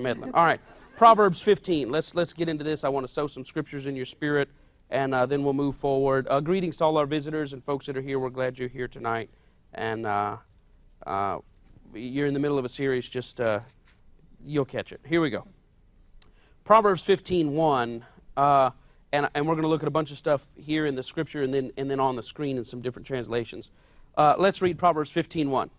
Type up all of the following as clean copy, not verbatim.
meddling. All right, Proverbs 15. Let's get into this. I want to sow some scriptures in your spirit, and then we'll move forward. Greetings to all our visitors and folks that are here. We're glad you're here tonight. And you're in the middle of a series. Just you'll catch it. Here we go. Proverbs 15:1. And we're going to look at a bunch of stuff here in the scripture and then on the screen in some different translations. Let's read Proverbs 15:1.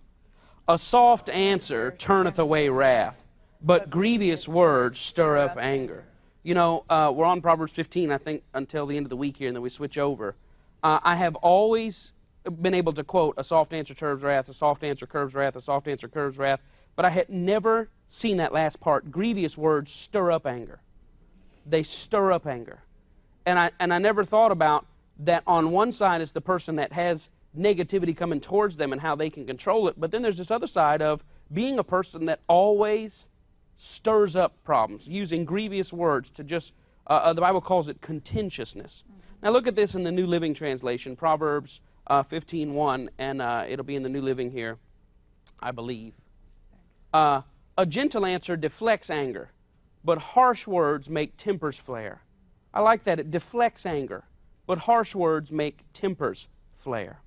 A soft answer turneth away wrath, but grievous words stir up anger. You know, we're on Proverbs 15, I think, until the end of the week here, and then we switch over. I have always been able to quote, a soft answer curbs wrath, a soft answer curbs wrath, a soft answer curbs wrath, but I had never seen that last part. Grievous words stir up anger. They stir up anger. And I never thought about that on one side is the person that has negativity coming towards them and how they can control it, but then there's this other side of being a person that always stirs up problems, using grievous words to just, the Bible calls it contentiousness. Now look at this in the New Living Translation, Proverbs 15:1, and it'll be in the New Living here, I believe. A gentle answer deflects anger, but harsh words make tempers flare. I like that. It deflects anger, but harsh words make tempers flare.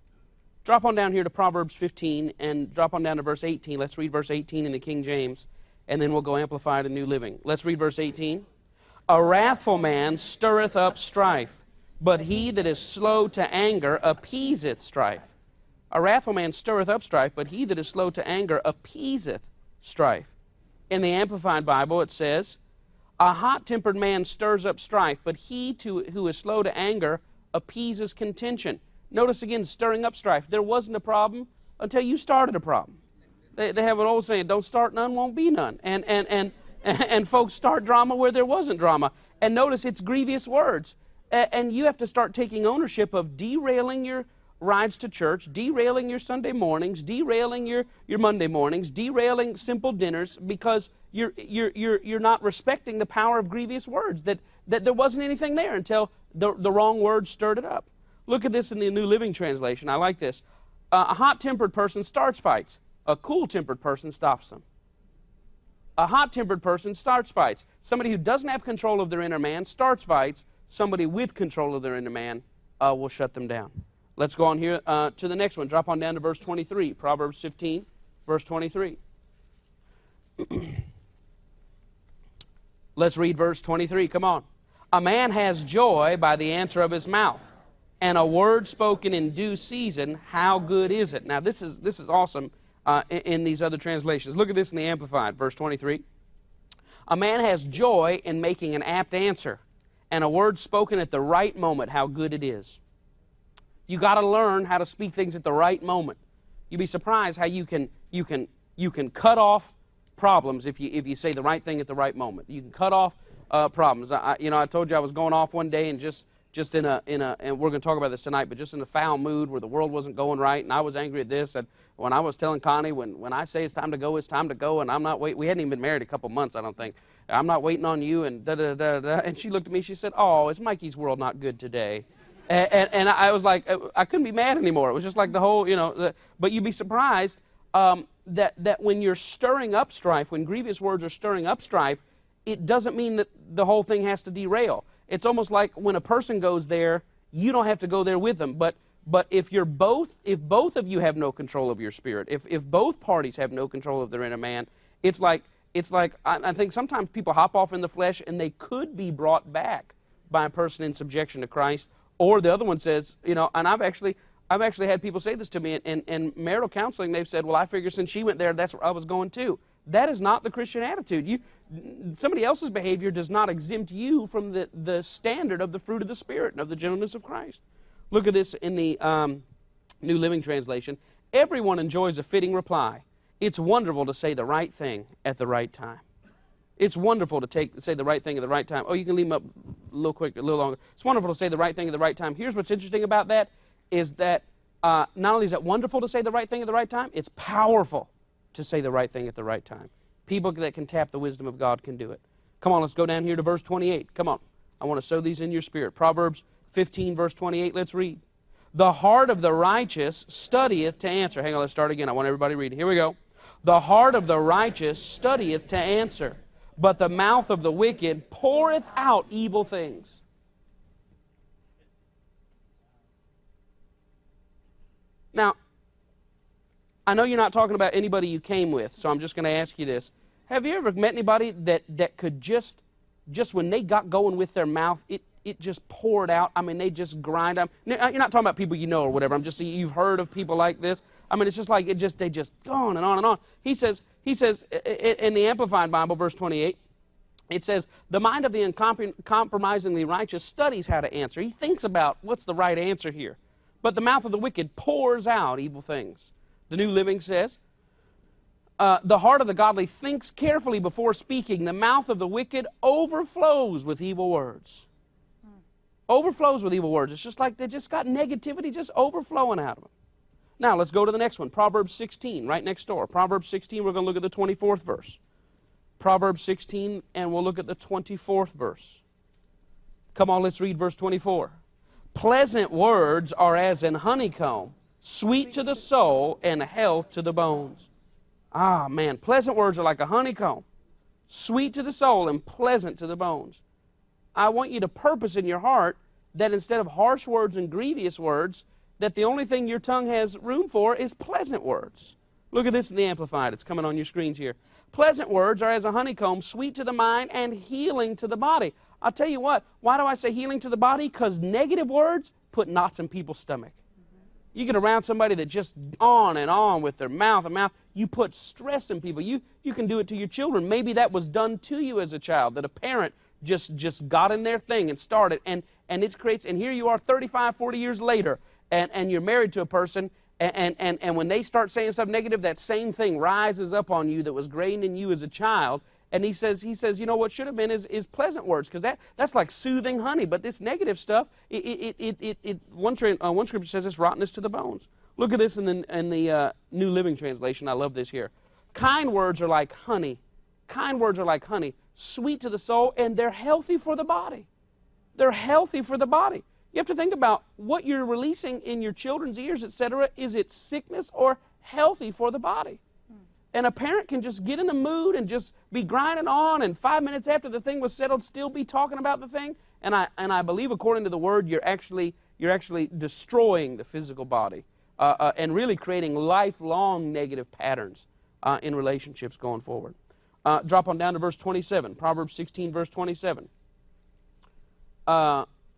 Drop on down here to Proverbs 15 and drop on down to verse 18. Let's read verse 18 in the King James, and then we'll go Amplified and New Living. Let's read verse 18. A wrathful man stirreth up strife, but he that is slow to anger appeaseth strife. A wrathful man stirreth up strife, but he that is slow to anger appeaseth strife. In the Amplified Bible it says, a hot-tempered man stirs up strife, but he who is slow to anger appeases contention. Notice again, stirring up strife. There wasn't a problem until you started a problem. They have an old saying, don't start none, won't be none. And folks start drama where there wasn't drama. And notice it's grievous words. And you have to start taking ownership of derailing your rides to church, derailing your Sunday mornings, derailing your Monday mornings, derailing simple dinners because you're not respecting the power of grievous words, that there wasn't anything there until the wrong words stirred it up. Look at this in the New Living Translation. I like this. A hot-tempered person starts fights. A cool-tempered person stops them. A hot-tempered person starts fights. Somebody who doesn't have control of their inner man starts fights. Somebody with control of their inner man will shut them down. Let's go on here to the next one. Drop on down to verse 23. Proverbs 15, verse 23. Let's read verse 23. Come on. A man has joy by the answer of his mouth, and a word spoken in due season, how good is it? Now this is awesome in these other translations. Look at this in the Amplified, verse 23. A man has joy in making an apt answer, and a word spoken at the right moment, how good it is. You got to learn how to speak things at the right moment. You'd be surprised how you can cut off problems if you say the right thing at the right moment. You can cut off problems. I told you I was going off one day and just in a and we're going to talk about this tonight, but just in a foul mood where the world wasn't going right, and I was angry at this. And when I was telling Connie, when I say it's time to go, it's time to go, and I'm not waiting. We hadn't even been married a couple months, I don't think. I'm not waiting on you, and da-da-da-da. And she looked at me, she said, oh, is Mikey's world not good today? And I was like, I couldn't be mad anymore. It was just like the whole, but you'd be surprised that when you're stirring up strife, when grievous words are stirring up strife, it doesn't mean that the whole thing has to derail. It's almost like when a person goes there, you don't have to go there with them. But if both of you have no control of your spirit, if both parties have no control of their inner man, it's like I think sometimes people hop off in the flesh and they could be brought back by a person in subjection to Christ. Or the other one says, and I've actually had people say this to me in marital counseling. They've said, well, I figure since she went there, that's where I was going too. That is not the Christian attitude. Somebody else's behavior does not exempt you from the standard of the fruit of the Spirit and of the gentleness of Christ. Look at this in the New Living Translation. Everyone enjoys a fitting reply. It's wonderful to say the right thing at the right time. It's wonderful to say the right thing at the right time. Oh, you can leave them up a little quicker, a little longer. It's wonderful to say the right thing at the right time. Here's what's interesting about that is that not only is it wonderful to say the right thing at the right time, it's powerful to say the right thing at the right time. People that can tap the wisdom of God can do it. Come on, let's go down here to verse 28. Come on. I want to sow these in your spirit. Proverbs 15, verse 28. Let's read. The heart of the righteous studieth to answer. Hang on, let's start again. I want everybody reading. Here we go. The heart of the righteous studieth to answer, but the mouth of the wicked poureth out evil things. Now, I know you're not talking about anybody you came with, so I'm just going to ask you this. Have you ever met anybody that could just when they got going with their mouth, it just poured out? I mean, they just grind up. You're not talking about people you know or whatever. I'm just saying you've heard of people like this. I mean, it's just like they just go on and on and on. He says in the Amplified Bible, verse 28, it says, the mind of the uncompromisingly righteous studies how to answer. He thinks about what's the right answer here. But the mouth of the wicked pours out evil things. The New Living says, the heart of the godly thinks carefully before speaking. The mouth of the wicked overflows with evil words. Overflows with evil words. It's just like they just got negativity just overflowing out of them. Now, let's go to the next one. Proverbs 16, right next door. Proverbs 16, we're going to look at the 24th verse. Proverbs 16, and we'll look at the 24th verse. Come on, let's read verse 24. Pleasant words are as an honeycomb, sweet to the soul and health to the bones. Ah, man, pleasant words are like a honeycomb, sweet to the soul and pleasant to the bones. I want you to purpose in your heart that instead of harsh words and grievous words, that the only thing your tongue has room for is pleasant words. Look at this in the Amplified. It's coming on your screens here. Pleasant words are as a honeycomb, sweet to the mind and healing to the body. I'll tell you what, why do I say healing to the body? Because negative words put knots in people's stomach. You get around somebody that just on and on with their mouth and mouth, you put stress in people. You can do it to your children. Maybe that was done to you as a child, that a parent just got in their thing and started, and it creates, and here you are 35, 40 years later, and you're married to a person, and when they start saying stuff negative, that same thing rises up on you that was grained in you as a child. And he says, you know, what should have been is pleasant words, because that's like soothing honey. But this negative stuff, one scripture says it's rottenness to the bones. Look at this in the New Living Translation. I love this here. Kind words are like honey. Kind words are like honey, sweet to the soul, and they're healthy for the body. They're healthy for the body. You have to think about what you're releasing in your children's ears, etc. Is it sickness or healthy for the body? And a parent can just get in the mood and just be grinding on, and 5 minutes after the thing was settled, still be talking about the thing. And I believe, according to the Word, you're actually destroying the physical body and really creating lifelong negative patterns in relationships going forward. Drop on down to verse 27, Proverbs 16, verse 27.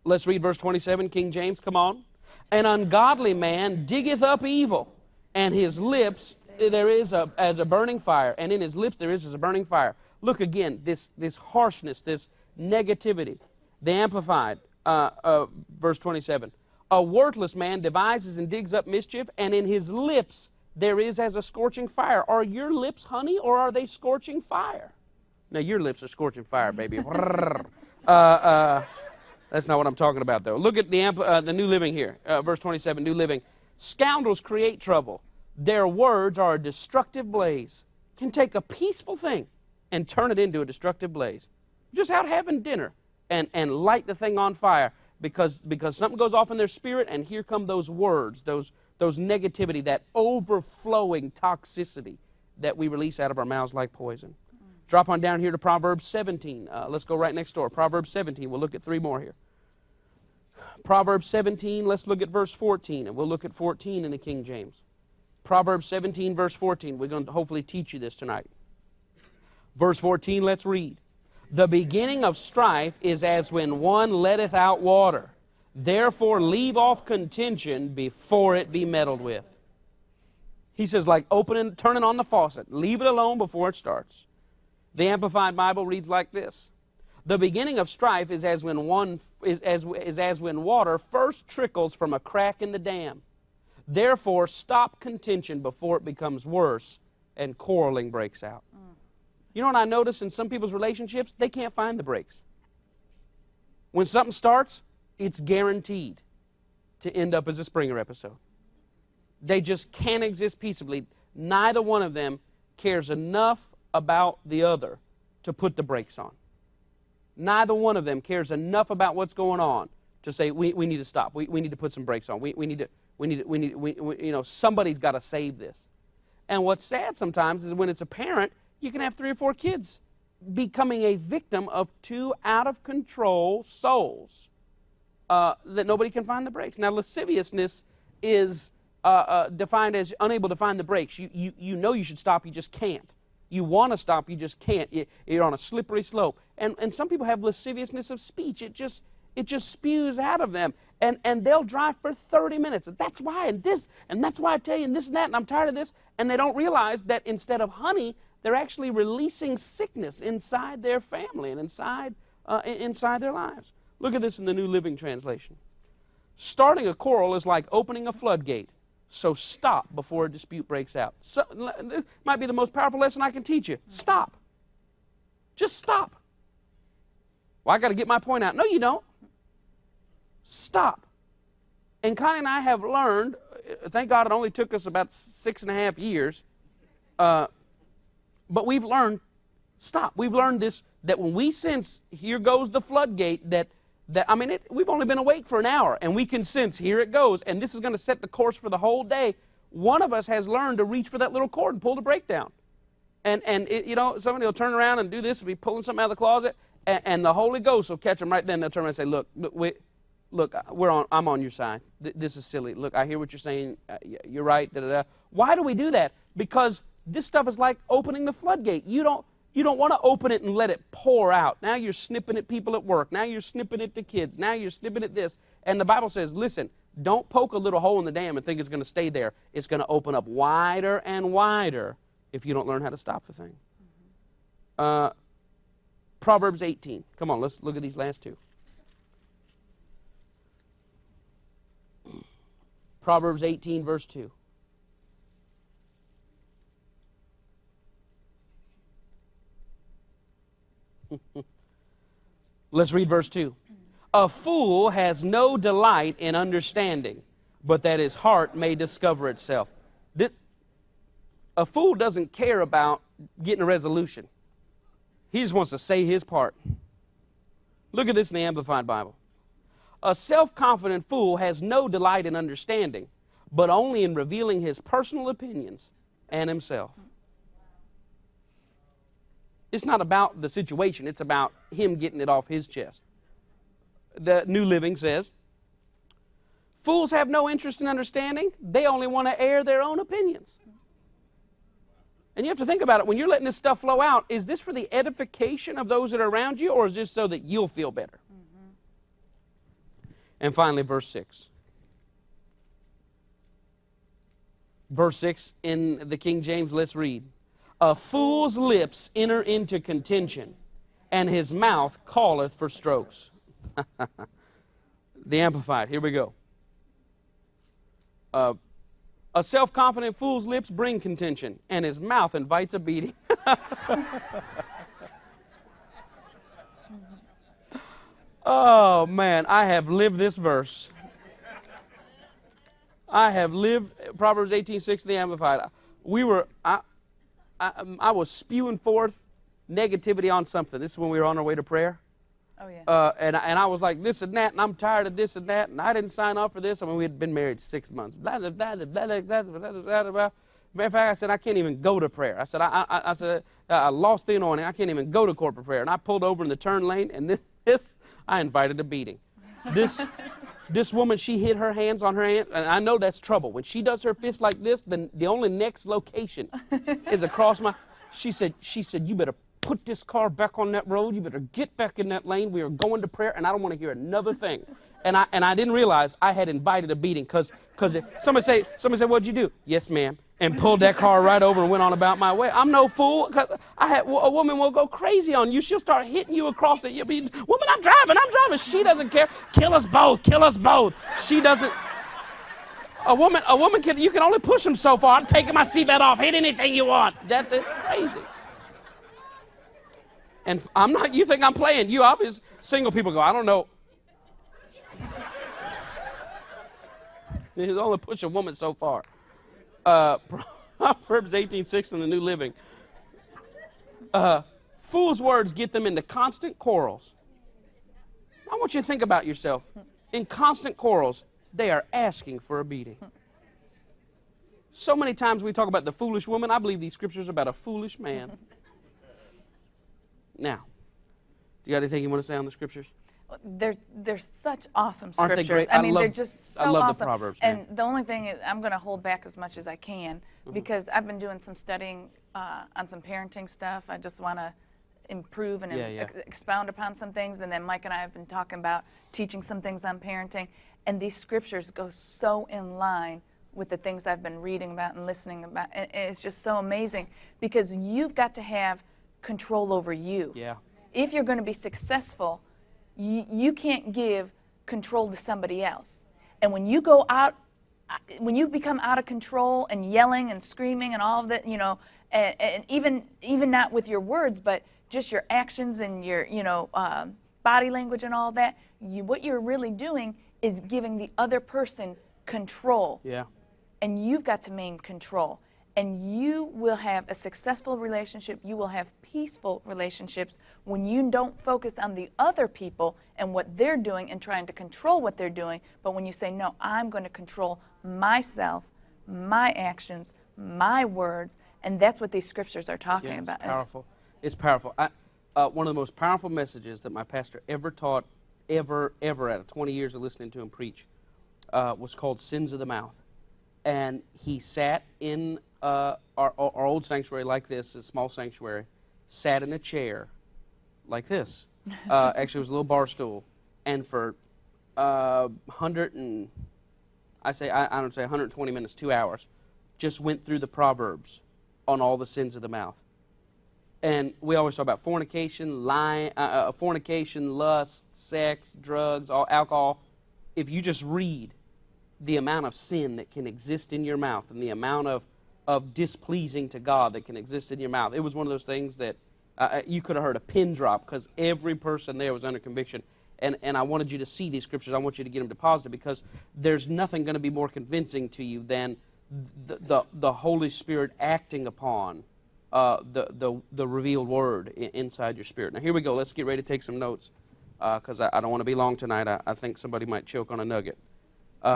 Let's read verse 27, King James, come on. An ungodly man diggeth up evil, and his lips there is as a burning fire, and in his lips there is as a burning fire. Look again, this harshness, this negativity. The Amplified, verse 27. A worthless man devises and digs up mischief, and in his lips there is as a scorching fire. Are your lips honey, or are they scorching fire? Now, your lips are scorching fire, baby. That's not what I'm talking about, though. Look at the New Living here, verse 27, New Living. Scoundrels create trouble. Their words are a destructive blaze. Can take a peaceful thing and turn it into a destructive blaze. Just out having dinner and light the thing on fire because something goes off in their spirit, and here come those words, those negativity, that overflowing toxicity that we release out of our mouths like poison. Drop on down here to Proverbs 17. Let's go right next door. Proverbs 17. We'll look at 3 more here. Proverbs 17, let's look at verse 14, and we'll look at 14 in the King James. Proverbs 17, verse 14. We're going to hopefully teach you this tonight. Verse 14, let's read. The beginning of strife is as when one letteth out water. Therefore leave off contention before it be meddled with. He says, like turning on the faucet. Leave it alone before it starts. The Amplified Bible reads like this. The beginning of strife is as when when water first trickles from a crack in the dam. Therefore, stop contention before it becomes worse and quarreling breaks out. You know what I notice in some people's relationships? They can't find the breaks. When something starts, it's guaranteed to end up as a Springer episode. They just can't exist peaceably. Neither one of them cares enough about the other to put the brakes on. Neither one of them cares enough about what's going on to say, we need to stop. We need to put some brakes on. Somebody's got to save this. And what's sad sometimes is when it's a parent, you can have 3 or 4 kids becoming a victim of two out-of-control souls that nobody can find the brakes. Now, lasciviousness is defined as unable to find the brakes. You know you should stop, you just can't. You want to stop, you just can't. You're on a slippery slope. And some people have lasciviousness of speech. It just spews out of them. And they'll drive for 30 minutes. That's why, and that's why I tell you, and this and that, and I'm tired of this. And they don't realize that instead of honey, they're actually releasing sickness inside their family and inside their lives. Look at this in the New Living Translation. Starting a quarrel is like opening a floodgate. So stop before a dispute breaks out. So, this might be the most powerful lesson I can teach you. Stop. Just stop. Well, I got to get my point out. No, you don't. Stop. And Connie and I have learned, thank God it only took us about 6.5 years, but we've learned, stop. We've learned this, that when we sense, here goes the floodgate, we've only been awake for an hour, and we can sense, here it goes, and this is going to set the course for the whole day. One of us has learned to reach for that little cord and pull the brake down. And somebody will turn around and do this and be pulling something out of the closet, and the Holy Ghost will catch them right then. They'll turn around and say, look, I'm on your side. This is silly. Look, I hear what you're saying. You're right. Da, da, da. Why do we do that? Because this stuff is like opening the floodgate. You don't want to open it and let it pour out. Now you're snipping at people at work. Now you're snipping at the kids. Now you're snipping at this. And the Bible says, listen, don't poke a little hole in the dam and think it's going to stay there. It's going to open up wider and wider if you don't learn how to stop the thing. Proverbs 18. Come on, let's look at these last two. Proverbs 18, verse 2. Let's read verse 2. A fool has no delight in understanding, but that his heart may discover itself. A fool doesn't care about getting a resolution. He just wants to say his part. Look at this in the Amplified Bible. A self-confident fool has no delight in understanding, but only in revealing his personal opinions and himself. It's not about the situation. It's about him getting it off his chest. The New Living says, fools have no interest in understanding. They only want to air their own opinions. And you have to think about it. When you're letting this stuff flow out, is this for the edification of those that are around you, or is this so that you'll feel better? And finally, verse 6. Verse 6 in the King James, let's read. A fool's lips enter into contention, and his mouth calleth for strokes. The Amplified, here we go. A self-confident fool's lips bring contention, and his mouth invites a beating. Oh, man, I have lived this verse. I have lived Proverbs 18:6 in the Amplified. I was spewing forth negativity on something. This is when we were on our way to prayer. Oh, yeah. And I was like this and that, and I'm tired of this and that, and I didn't sign up for this. I mean, we had been married 6 months. Blah, blah, blah, blah, blah, blah, blah, blah, blah. Matter of fact, I said, I can't even go to prayer. I said, I lost the anointing. I can't even go to corporate prayer. And I pulled over in the turn lane, and I invited a beating. This woman, she hit her hands on her hand, and I know that's trouble. When she does her fist like this, then the only next location is across my... She said, you better put this car back on that road. You better get back in that lane. We are going to prayer, and I don't want to hear another thing. And I didn't realize I had invited a beating because somebody said, what'd you do? Yes, ma'am. And pulled that car right over and went on about my way. I'm no fool, because a woman will go crazy on you. She'll start hitting you across the... You'll be, woman, I'm driving. She doesn't care. Kill us both. She doesn't... A woman can... You can only push them so far. I'm taking my seatbelt off. Hit anything you want. That's crazy. And I'm not... You think I'm playing. You obvious single people go, I don't know. You only push a woman so far. Proverbs 18:6 in the New Living. Fools' words get them into constant quarrels. I want you to think about yourself. In constant quarrels, they are asking for a beating. So many times we talk about the foolish woman. I believe these scriptures are about a foolish man. Now, do you got anything you want to say on the scriptures? They're such awesome Aren't scriptures. they great? I mean, they're just so I love awesome. the Proverbs, man. And the only thing is, I'm going to hold back as much as I can because I've been doing some studying on some parenting stuff. I just want to improve and expound upon some things. And then Mike and I have been talking about teaching some things on parenting. And these scriptures go so in line with the things I've been reading about and listening about. And it's just so amazing because you've got to have control over you. Yeah. If you're going to be successful, you can't give control to somebody else. And when you go out, when you become out of control and yelling and screaming and all of that, you know, and even not with your words, but just your actions and your, you know, body language and all that, what you're really doing is giving the other person control. Yeah. And you've got to maintain control. And you will have a successful relationship. You will have peaceful relationships when you don't focus on the other people and what they're doing and trying to control what they're doing, but when you say, no, I'm going to control myself, my actions, my words, and that's what these scriptures are talking about. It's powerful. It's powerful. One of the most powerful messages that my pastor ever taught, ever out of 20 years of listening to him preach, was called Sins of the Mouth. And he sat in our old sanctuary like this, a small sanctuary, sat in a chair like this. Actually, it was a little bar stool. And for 120 minutes, 2 hours, just went through the Proverbs on all the sins of the mouth. And we always talk about fornication, lying, lust, sex, drugs, alcohol. If you just read the amount of sin that can exist in your mouth and the amount of displeasing to God that can exist in your mouth. It was one of those things that you could have heard a pin drop because every person there was under conviction. And I wanted you to see these scriptures. I want you to get them deposited because there's nothing going to be more convincing to you than the Holy Spirit acting upon the revealed word inside your spirit. Now here we go. Let's get ready to take some notes because I don't want to be long tonight. I think somebody might choke on a nugget. Do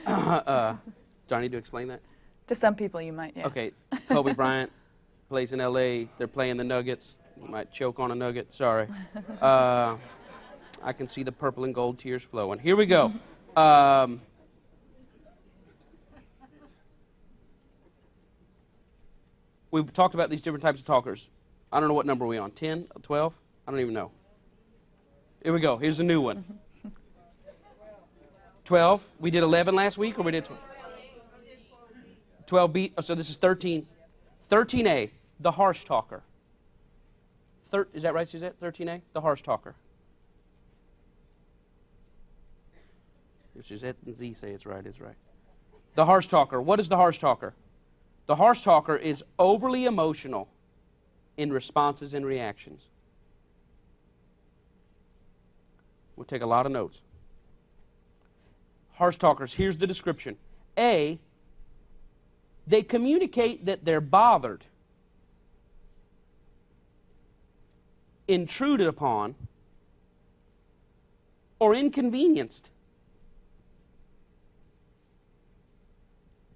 I need to explain that? To some people you might, yeah. Okay, Kobe Bryant plays in L.A. They're playing the Nuggets. You might choke on a nugget. Sorry. I can see the purple and gold tears flowing. Here we go. We've talked about these different types of talkers. I don't know what number we're on. 10? 12? I don't even know. Here we go. Here's a new one. 12. We did 11 last week, or we did 12? 12B. Oh, so this is 13. 13A, the harsh talker. Is that right, Suzette? 13A, the harsh talker. If Suzette and Z say it's right, it's right. The harsh talker. What is the harsh talker? The harsh talker is overly emotional in responses and reactions. We'll take a lot of notes. Harsh talkers, here's the description. A, they communicate that they're bothered, intruded upon, or inconvenienced,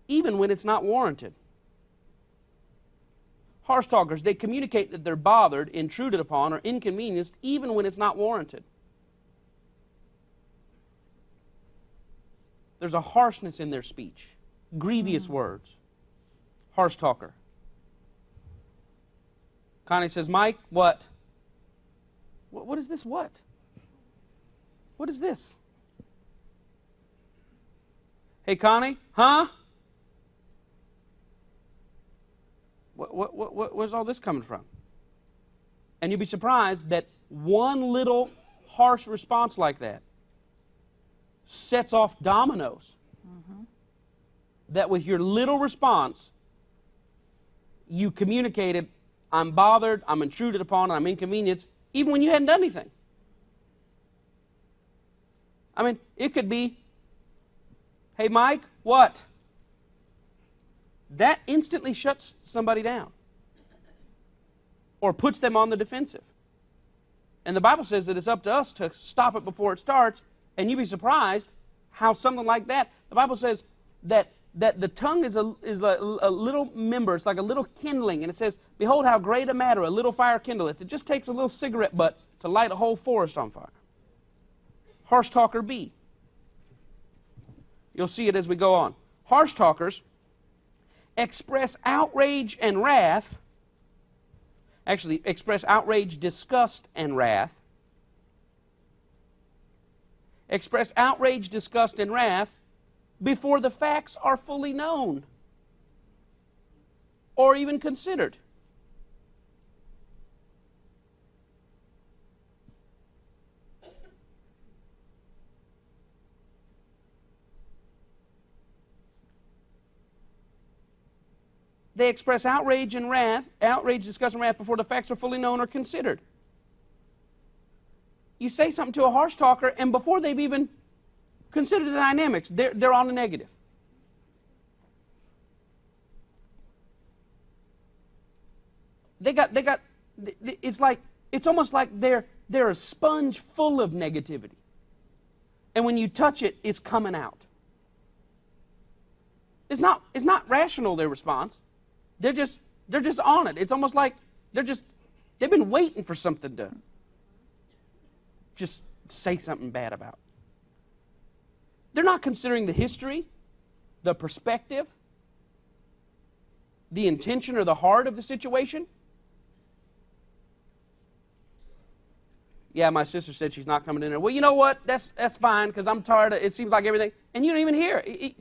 even when it's not warranted. Harsh talkers, they communicate that they're bothered, intruded upon, or inconvenienced, even when it's not warranted. There's a harshness in their speech. Grievous words. Harsh talker. Connie says, Mike, what? What is this what? What is this? Hey, Connie, huh? Where's all this coming from? And you'd be surprised that one little harsh response like that sets off dominoes. That with your little response, you communicated, I'm bothered, I'm intruded upon, I'm inconvenienced, even when you hadn't done anything. I mean, it could be, hey, Mike, what? That instantly shuts somebody down or puts them on the defensive. And the Bible says that it's up to us to stop it before it starts, and you'd be surprised how something like that, the Bible says that that the tongue is a little member. It's like a little kindling. And it says, behold how great a matter a little fire kindleth. It just takes a little cigarette butt to light a whole forest on fire. Harsh talker B. You'll see it as we go on. Harsh talkers express outrage and wrath. Actually, express outrage, disgust, and wrath. Express outrage, disgust, and wrath before the facts are fully known or even considered. They express outrage and wrath, outrage, disgust, and wrath before the facts are fully known or considered. You say something to a harsh talker, and before they've even considered the dynamics, they're on the negative. It's almost like they're a sponge full of negativity. And when you touch it, it's coming out. It's not rational, their response. They're just on it. It's almost like they've been waiting for something to just say something bad about. They're not considering the history, the perspective, the intention or the heart of the situation. Yeah, my sister said she's not coming in there. Well, you know what? That's fine, because I'm tired of it. Seems like everything. And you don't even hear it.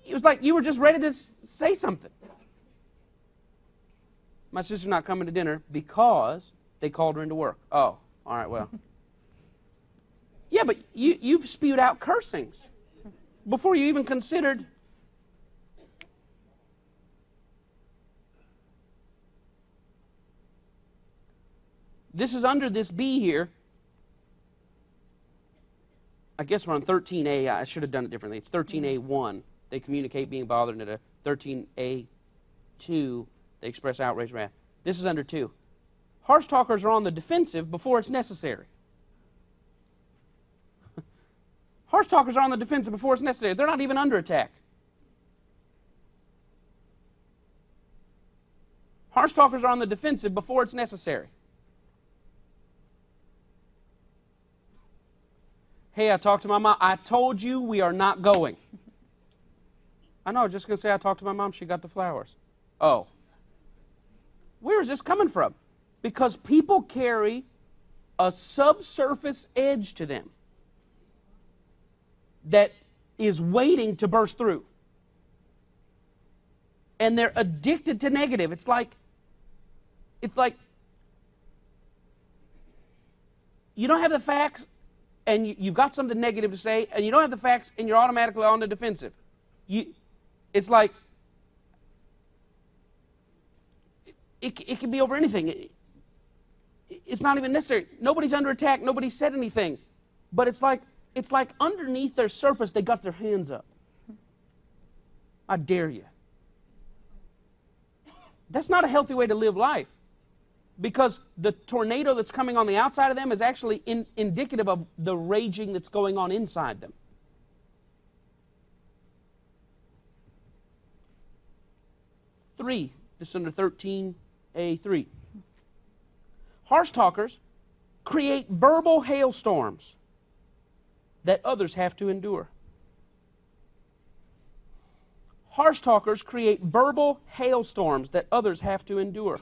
It was like you were just ready to say something. My sister's not coming to dinner because they called her into work. Oh, all right, well. Yeah, but you've spewed out cursings before you even considered. This is under this B here. I guess we're on 13A. I should have done it differently. It's 13A1. They communicate being bothered. And at 13A2, they express outrage and wrath. This is under 2. Harsh talkers are on the defensive before it's necessary. Harsh talkers are on the defensive before it's necessary. They're not even under attack. Harsh talkers are on the defensive before it's necessary. Hey, I talked to my mom. I told you we are not going. I know, I was just going to say I talked to my mom. She got the flowers. Oh. Where is this coming from? Because people carry a subsurface edge to them that is waiting to burst through. And they're addicted to negative. It's like you don't have the facts and you've got something negative to say, and you don't have the facts and you're automatically on the defensive. It's like it can be over anything. It's not even necessary. Nobody's under attack. Nobody said anything. But it's like underneath their surface, they got their hands up. I dare you. That's not a healthy way to live life. Because the tornado that's coming on the outside of them is actually indicative of the raging that's going on inside them. Three, this is under 13A3. Harsh talkers create verbal hailstorms that others have to endure. Harsh talkers create verbal hailstorms that others have to endure.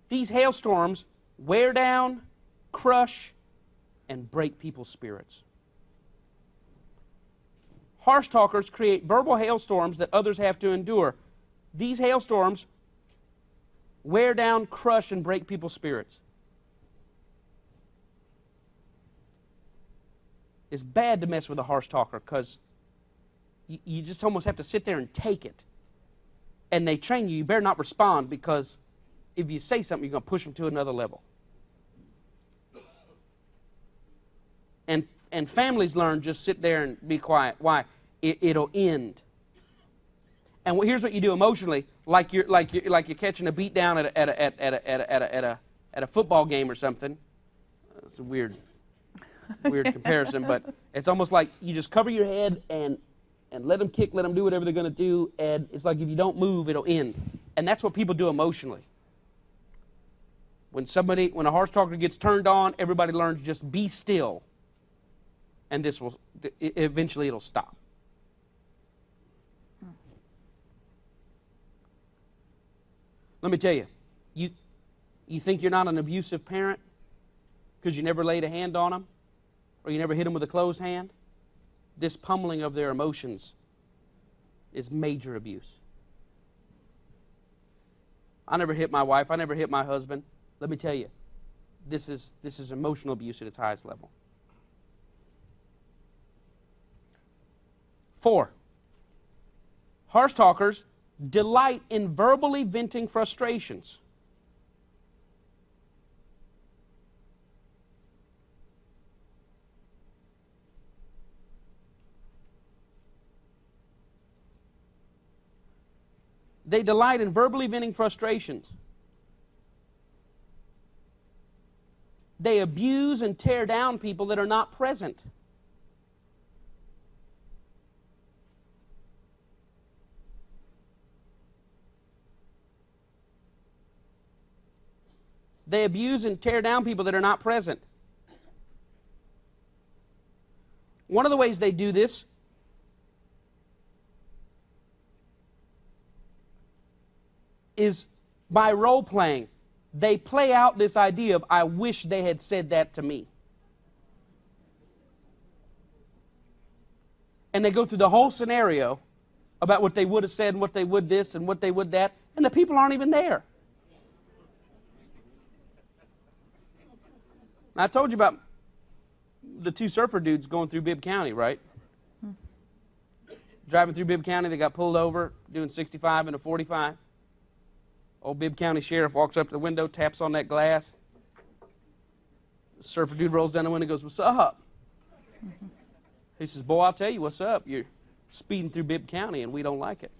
These hailstorms wear down, crush, and break people's spirits. Harsh talkers create verbal hailstorms that others have to endure. These hailstorms wear down, crush, and break people's spirits. It's bad to mess with a harsh talker because you just almost have to sit there and take it. And they train you. You better not respond, because if you say something, you're going to push them to another level. And families learn, just sit there and be quiet. Why? It'll end. And here's what you do emotionally, like you're catching a beat down at a football game or something. It's weird. weird comparison, but it's almost like you just cover your head and let them kick, let them do whatever they're going to do, and it's like if you don't move, it'll end. And that's what people do emotionally. When a horse talker gets turned on, everybody learns just be still, and eventually it'll stop. Let me tell you, you think you're not an abusive parent because you never laid a hand on them or you never hit them with a closed hand? This pummeling of their emotions is major abuse. I never hit my wife. I never hit my husband. Let me tell you, this is emotional abuse at its highest level. 4, harsh talkers delight in verbally venting frustrations. They delight in verbally venting frustrations. They abuse and tear down people that are not present. They abuse and tear down people that are not present. One of the ways they do this is by role-playing. They play out this idea of, I wish they had said that to me. And they go through the whole scenario about what they would have said and what they would this and what they would that, and the people aren't even there. I told you about the 2 surfer dudes going through Bibb County, right? Driving through Bibb County, they got pulled over doing 65 and a 45. Old Bibb County sheriff walks up to the window, taps on that glass. The surfer dude rolls down the window and goes, "What's up?" He says, "Boy, I'll tell you what's up. You're speeding through Bibb County and we don't like it."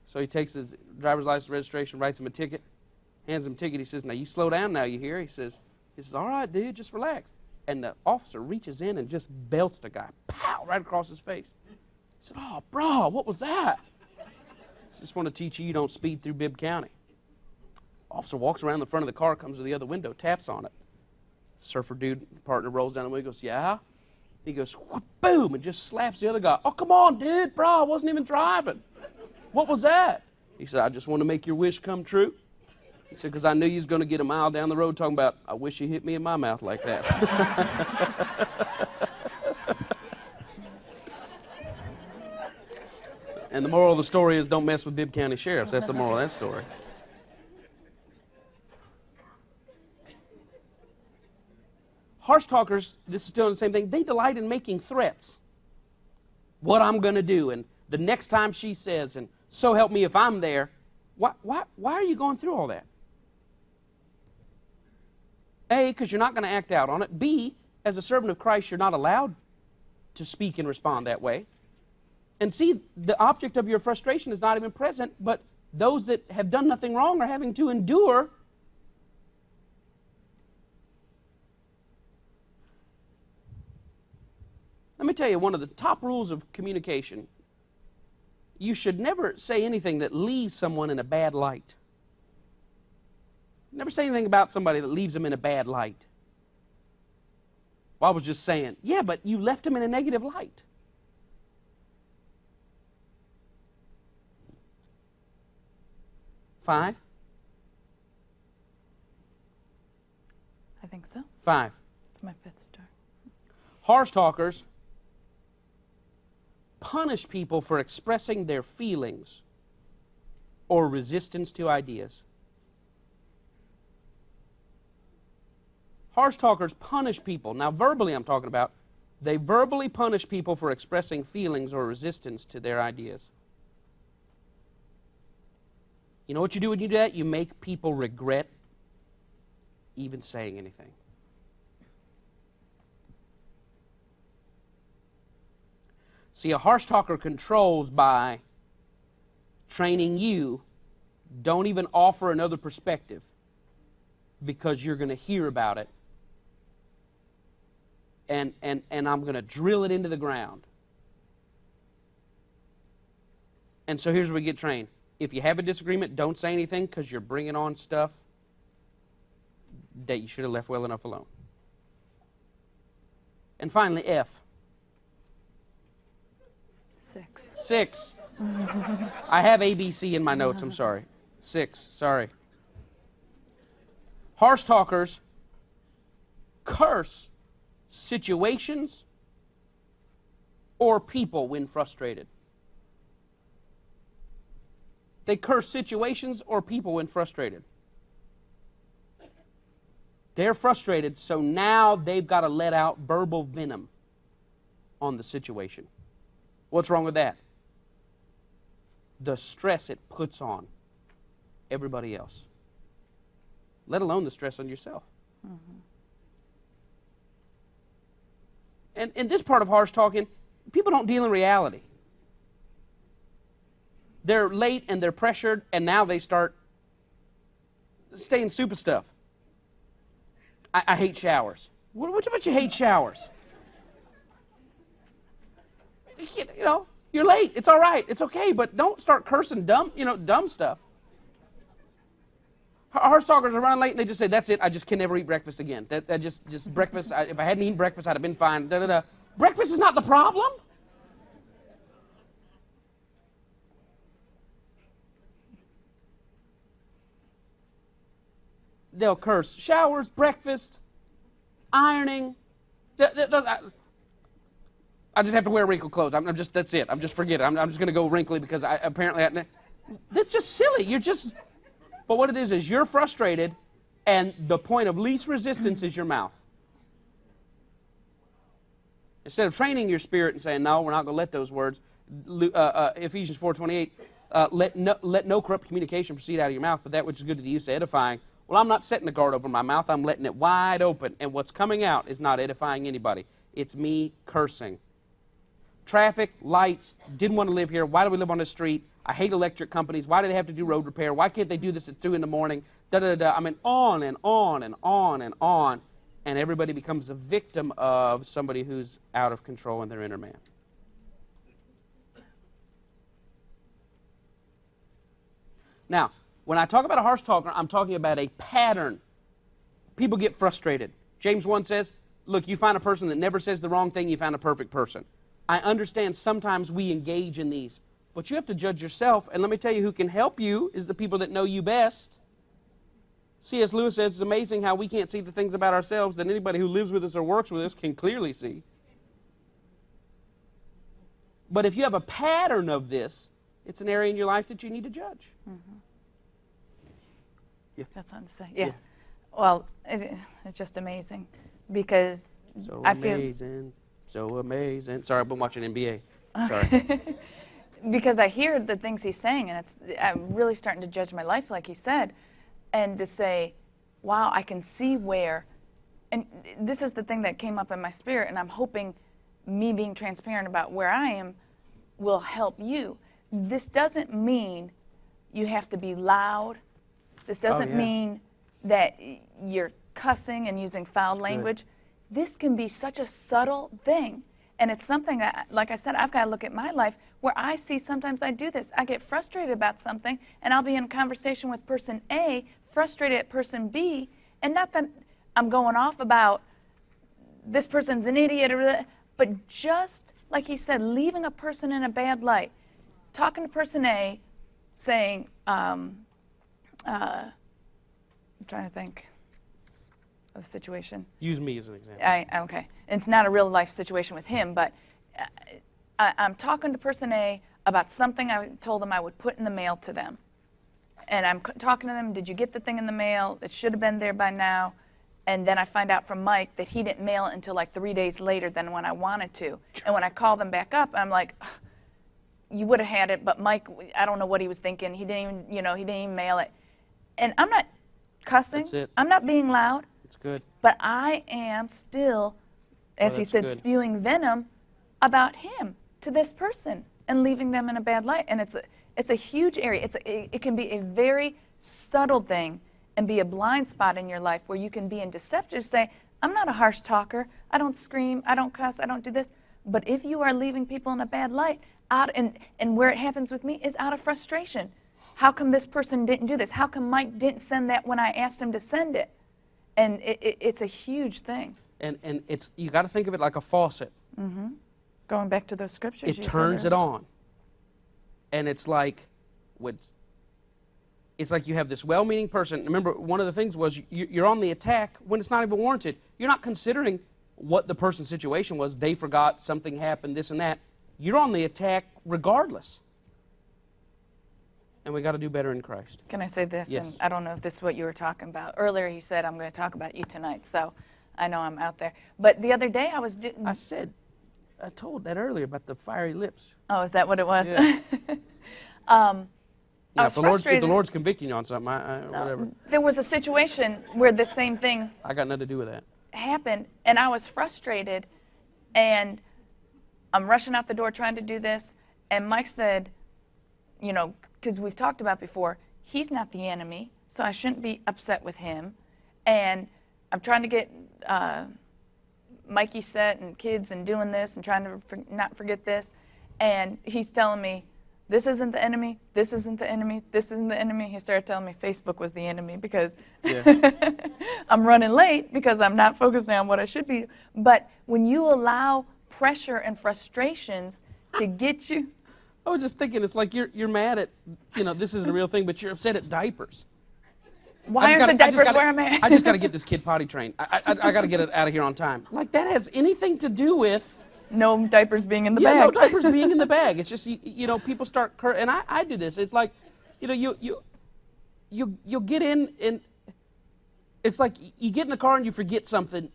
So he takes his driver's license registration, writes him a ticket, hands him a ticket. He says, "Now you slow down now, you hear?" He says, "All right, dude, just relax." And the officer reaches in and just belts the guy, pow, right across his face. He said, "Oh, bro, what was that?" I just want to teach you don't speed through Bibb County. Officer walks around the front of the car, comes to the other window, taps on it. Surfer dude, partner, rolls down the window, goes, "Yeah?" He goes, whoop, boom, and just slaps the other guy. "Oh, come on, dude, bro, I wasn't even driving. What was that?" He said, "I just want to make your wish come true." He said, "Because I knew you was going to get a mile down the road talking about, I wish you hit me in my mouth like that." And the moral of the story is don't mess with Bibb County sheriffs. That's the moral of that story. Harsh talkers, this is still the same thing, they delight in making threats. What I'm going to do, and the next time she says, and so help me if I'm there. Why are you going through all that? A, because you're not going to act out on it. B, as a servant of Christ, you're not allowed to speak and respond that way. And C, the object of your frustration is not even present, but those that have done nothing wrong are having to endure. Let me tell you one of the top rules of communication. You should never say anything that leaves someone in a bad light. Never say anything about somebody that leaves them in a bad light. Well, I was just saying, yeah, but you left them in a negative light. Five? I think so. 5. It's my 5th star. Harsh talkers punish people for expressing their feelings or resistance to ideas. Harsh talkers punish people. Now, verbally I'm talking about. They verbally punish people for expressing feelings or resistance to their ideas. You know what you do when you do that? You make people regret even saying anything. See, a harsh talker controls by training you. Don't even offer another perspective because you're going to hear about it and I'm going to drill it into the ground. And so here's where we get trained. If you have a disagreement, don't say anything, because you're bringing on stuff that you should have left well enough alone. And finally, F. 6. I have ABC in my notes, I'm sorry. 6, sorry. Harsh talkers curse situations or people when frustrated. They curse situations or people when frustrated. They're frustrated, so now they've got to let out verbal venom on the situation. What's wrong with that? The stress it puts on everybody else, let alone the stress on yourself. Mm-hmm. And in this part of harsh talking, people don't deal in reality. They're late and they're pressured, and now they start saying stupid stuff. I hate showers. What about you hate showers? You know, you're late. It's all right. It's okay, but don't start cursing dumb stuff. Harsh talkers are running late and they just say, "That's it. I just can never eat breakfast again. Just breakfast. If I hadn't eaten breakfast, I'd have been fine." Da, da, da. Breakfast is not the problem. They'll curse showers, breakfast, ironing. I just have to wear wrinkled clothes. That's it. Forget it. I'm just going to go wrinkly because that's just silly. But what it is you're frustrated, and the point of least resistance is your mouth. Instead of training your spirit and saying, "No, we're not going to let those words," Ephesians 4:28, let no corrupt communication proceed out of your mouth, but that which is good to the use, edifying. Well, I'm not setting a guard over my mouth. I'm letting it wide open, and what's coming out is not edifying anybody. It's me cursing. Traffic, lights, didn't want to live here. Why do we live on this street? I hate electric companies. Why do they have to do road repair? Why can't they do this at 2 in the morning? Da, da, da, da. I mean, on and on and on and on. And everybody becomes a victim of somebody who's out of control in their inner man. Now, when I talk about a harsh talker, I'm talking about a pattern. People get frustrated. James 1 says, look, you find a person that never says the wrong thing, you find a perfect person. I understand sometimes we engage in these, but you have to judge yourself, and let me tell you, who can help you is the people that know you best. C.S. Lewis says it's amazing how we can't see the things about ourselves that anybody who lives with us or works with us can clearly see. But if you have a pattern of this, it's an area in your life that you need to judge. Mm-hmm. Yeah. Got something to say? Yeah. Well, it's just amazing because I feel... So amazing. Sorry, I've been watching NBA. Sorry. Because I hear the things he's saying, and I'm really starting to judge my life, like he said, and to say, wow, I can see where, and this is the thing that came up in my spirit, and I'm hoping me being transparent about where I am will help you. This doesn't mean you have to be loud. This doesn't mean that you're cussing and using foul language. This can be such a subtle thing. And it's something that, like I said, I've got to look at my life where I see sometimes I do this. I get frustrated about something, and I'll be in a conversation with person A, frustrated at person B, and not that I'm going off about this person's an idiot, but just, like he said, leaving a person in a bad light. Talking to person A, saying, I'm trying to think of a situation. Use me as an example. Okay. It's not a real life situation with him, but I'm talking to person A about something I told them I would put in the mail to them. And I'm talking to them, did you get the thing in the mail? It should have been there by now. And then I find out from Mike that he didn't mail it until like 3 days later than when I wanted to. And when I call them back up, I'm like, you would have had it, but Mike, I don't know what he was thinking. He didn't even mail it. And I'm not cussing. That's it. I'm not being loud. It's good. But I am still, as he said, spewing venom about him to this person and leaving them in a bad light. And it's a huge area. It can be a very subtle thing and be a blind spot in your life where you can be in deception. Say, I'm not a harsh talker. I don't scream. I don't cuss. I don't do this. But if you are leaving people in a bad light, and where it happens with me is out of frustration. How come this person didn't do this? How come Mike didn't send that when I asked him to send it? And it's a huge thing. And it's, you got to think of it like a faucet. Mm-hmm. Going back to those scriptures. It turns it on. And it's like you have this well-meaning person. Remember, one of the things was you're on the attack when it's not even warranted. You're not considering what the person's situation was. They forgot, something happened, this and that. You're on the attack regardless. And we got to do better in Christ. Can I say this? Yes. And I don't know if this is what you were talking about. Earlier he said, I'm going to talk about you tonight, so I know I'm out there. But the other day I told that earlier about the fiery lips. Oh, is that what it was? Yeah. I was frustrated. If the Lord's convicting you on something, whatever. There was a situation where the same thing I got nothing to do with that. happened, and I was frustrated, and I'm rushing out the door trying to do this, and Mike said, you know, because we've talked about before, he's not the enemy, so I shouldn't be upset with him, and I'm trying to get Mikey set and kids and doing this and trying to not forget this, and he's telling me, this isn't the enemy, this isn't the enemy, this isn't the enemy. He started telling me Facebook was the enemy because I'm running late because I'm not focusing on what I should be. But when you allow pressure and frustrations to get you. I was just thinking, it's like you're mad at, you know, this isn't a real thing, but you're upset at diapers. Why aren't the diapers where I'm at? I just got to get this kid potty trained. I got to get it out of here on time. Like, that has anything to do with no diapers being in the bag. No diapers being in the bag. It's just, you know, people start, and I do this. It's like, you know, you'll get in, and it's like you get in the car and you forget something.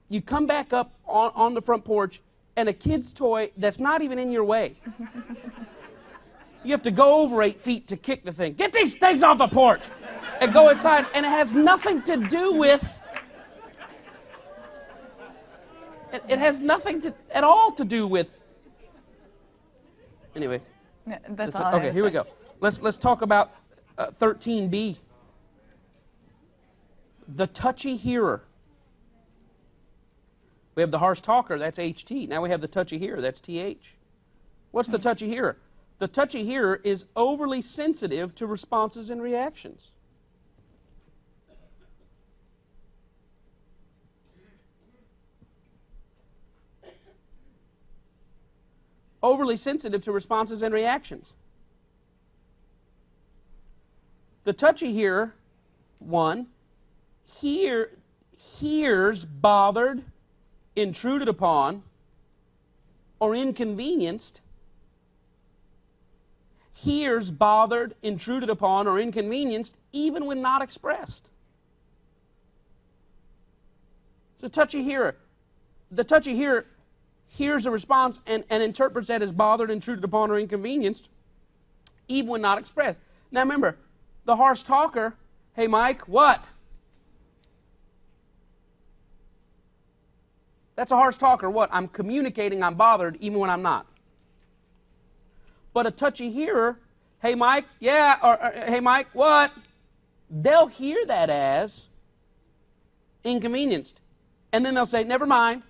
You come back up on the front porch, and a kid's toy that's not even in your way. You have to go over 8 feet to kick the thing. Get these things off the porch! And go inside, and it has nothing to do with... It has nothing at all to do with... Anyway. Yeah, that's all okay, here we go. Let's talk about 13b. The touchy hearer. We have the harsh talker, that's HT. Now we have the touchy hearer, that's TH. What's the touchy hearer? The touchy hearer is overly sensitive to responses and reactions. Overly sensitive to responses and reactions. The touchy hearer, hears bothered, intruded upon, or inconvenienced. Hears bothered, intruded upon, or inconvenienced, even when not expressed. It's a touchy hearer. The touchy hearer hears a response and interprets that as bothered, intruded upon, or inconvenienced, even when not expressed. Now remember, the harsh talker, hey Mike, what? That's a harsh talker. What? I'm communicating I'm bothered even when I'm not. But a touchy hearer, hey Mike, yeah, or hey Mike, what? They'll hear that as inconvenienced. And then they'll say, never mind.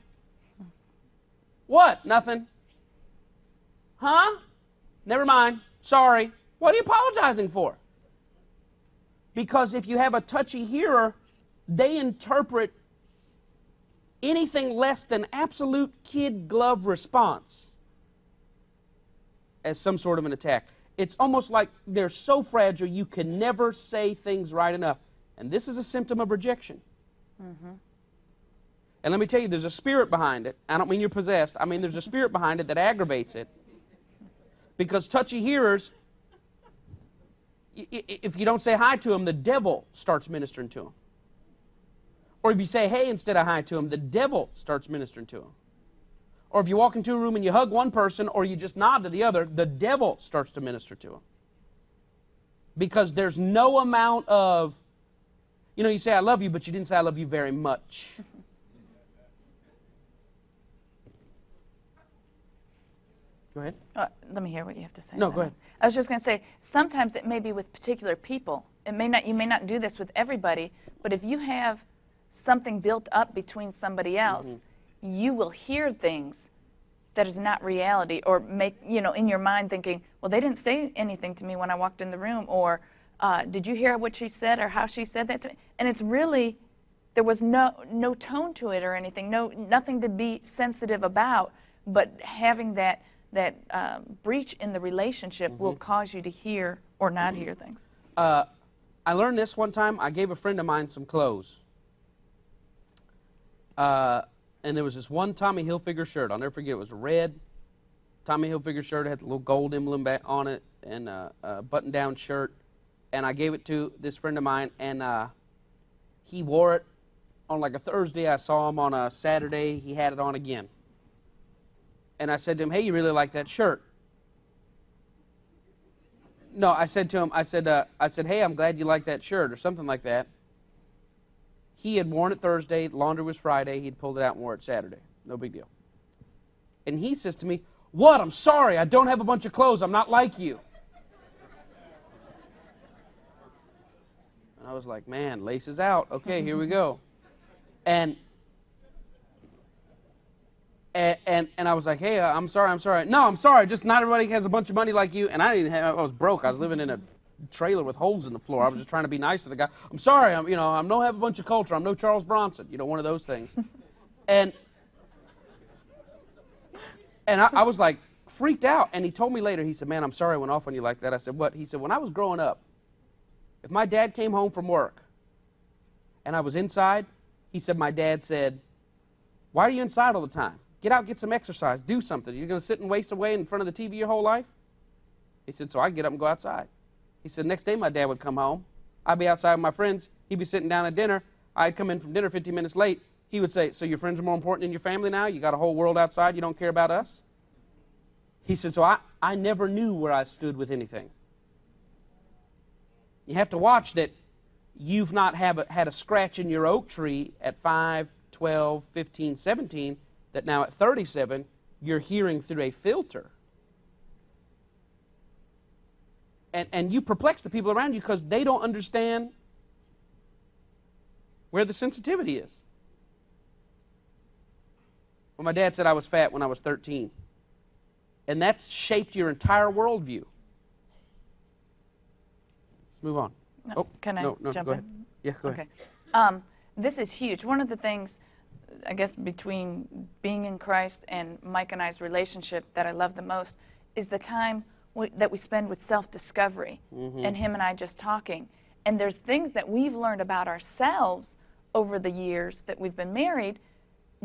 What? Nothing. Huh? Never mind. Sorry. What are you apologizing for? Because if you have a touchy hearer, they interpret anything less than absolute kid glove response as some sort of an attack. It's almost like they're so fragile you can never say things right enough. And this is a symptom of rejection. Mm-hmm. And let me tell you, there's a spirit behind it. I don't mean you're possessed. I mean there's a spirit behind it that aggravates it. Because touchy hearers, if you don't say hi to them, the devil starts ministering to them. Or if you say hey instead of hi to them, the devil starts ministering to them. Or if you walk into a room and you hug one person or you just nod to the other, the devil starts to minister to them. Because there's no amount of, you know, you say I love you, but you didn't say I love you very much. Go ahead. Let me hear what you have to say. No, go ahead. I was just going to say, sometimes it may be with particular people. You may not do this with everybody, but if you have something built up between somebody else, you will hear things that is not reality, or make, you know, in your mind thinking, well, they didn't say anything to me when I walked in the room, or did you hear what she said or how she said that to me? And it's really, there was no tone to it or anything, nothing to be sensitive about, but having that breach in the relationship will cause you to hear or not hear things. I learned this one time. I gave a friend of mine some clothes. And there was this one Tommy Hilfiger shirt. I'll never forget. It was a red Tommy Hilfiger shirt. It had the little gold emblem back on it, and a button-down shirt. And I gave it to this friend of mine, and he wore it on like a Thursday. I saw him on a Saturday. He had it on again. And I said to him, hey, you really like that shirt? No, I said to him, I said, hey, I'm glad you like that shirt, or something like that. He had worn it Thursday, laundry was Friday, he'd pulled it out and wore it Saturday. No big deal. And he says to me, what? I'm sorry, I don't have a bunch of clothes, I'm not like you. And I was like, man, laces out. Okay, here we go. And I was like, hey, I'm sorry. No, I'm sorry, just not everybody has a bunch of money like you. And I was broke. I was living in a trailer with holes in the floor. I was just trying to be nice to the guy. I'm sorry, I don't have a bunch of culture. I'm no Charles Bronson, one of those things. And I was like freaked out. And he told me later, he said, man, I'm sorry I went off on you like that. I said, what? He said, when I was growing up, if my dad came home from work and I was inside, he said, my dad said, why are you inside all the time? Get out, get some exercise, do something. You're going to sit and waste away in front of the TV your whole life? He said, so I get up and go outside. He said, next day my dad would come home. I'd be outside with my friends. He'd be sitting down at dinner. I'd come in from dinner 15 minutes late. He would say, so your friends are more important than your family now? You got a whole world outside, you don't care about us? He said, so I never knew where I stood with anything. You have to watch that you've not had a scratch in your oak tree at 5, 12, 15, 17, that now at 37, you're hearing through a filter. And you perplex the people around you because they don't understand where the sensitivity is. Well, my dad said I was fat when I was 13. And that's shaped your entire worldview. Let's move on. No, can I jump go in? ahead. Yeah, go ahead. Okay. This is huge. One of the things, I guess, between being in Christ and Mike and I's relationship that I love the most is the time that we spend with self-discovery and him and I just talking. And there's things that we've learned about ourselves over the years that we've been married,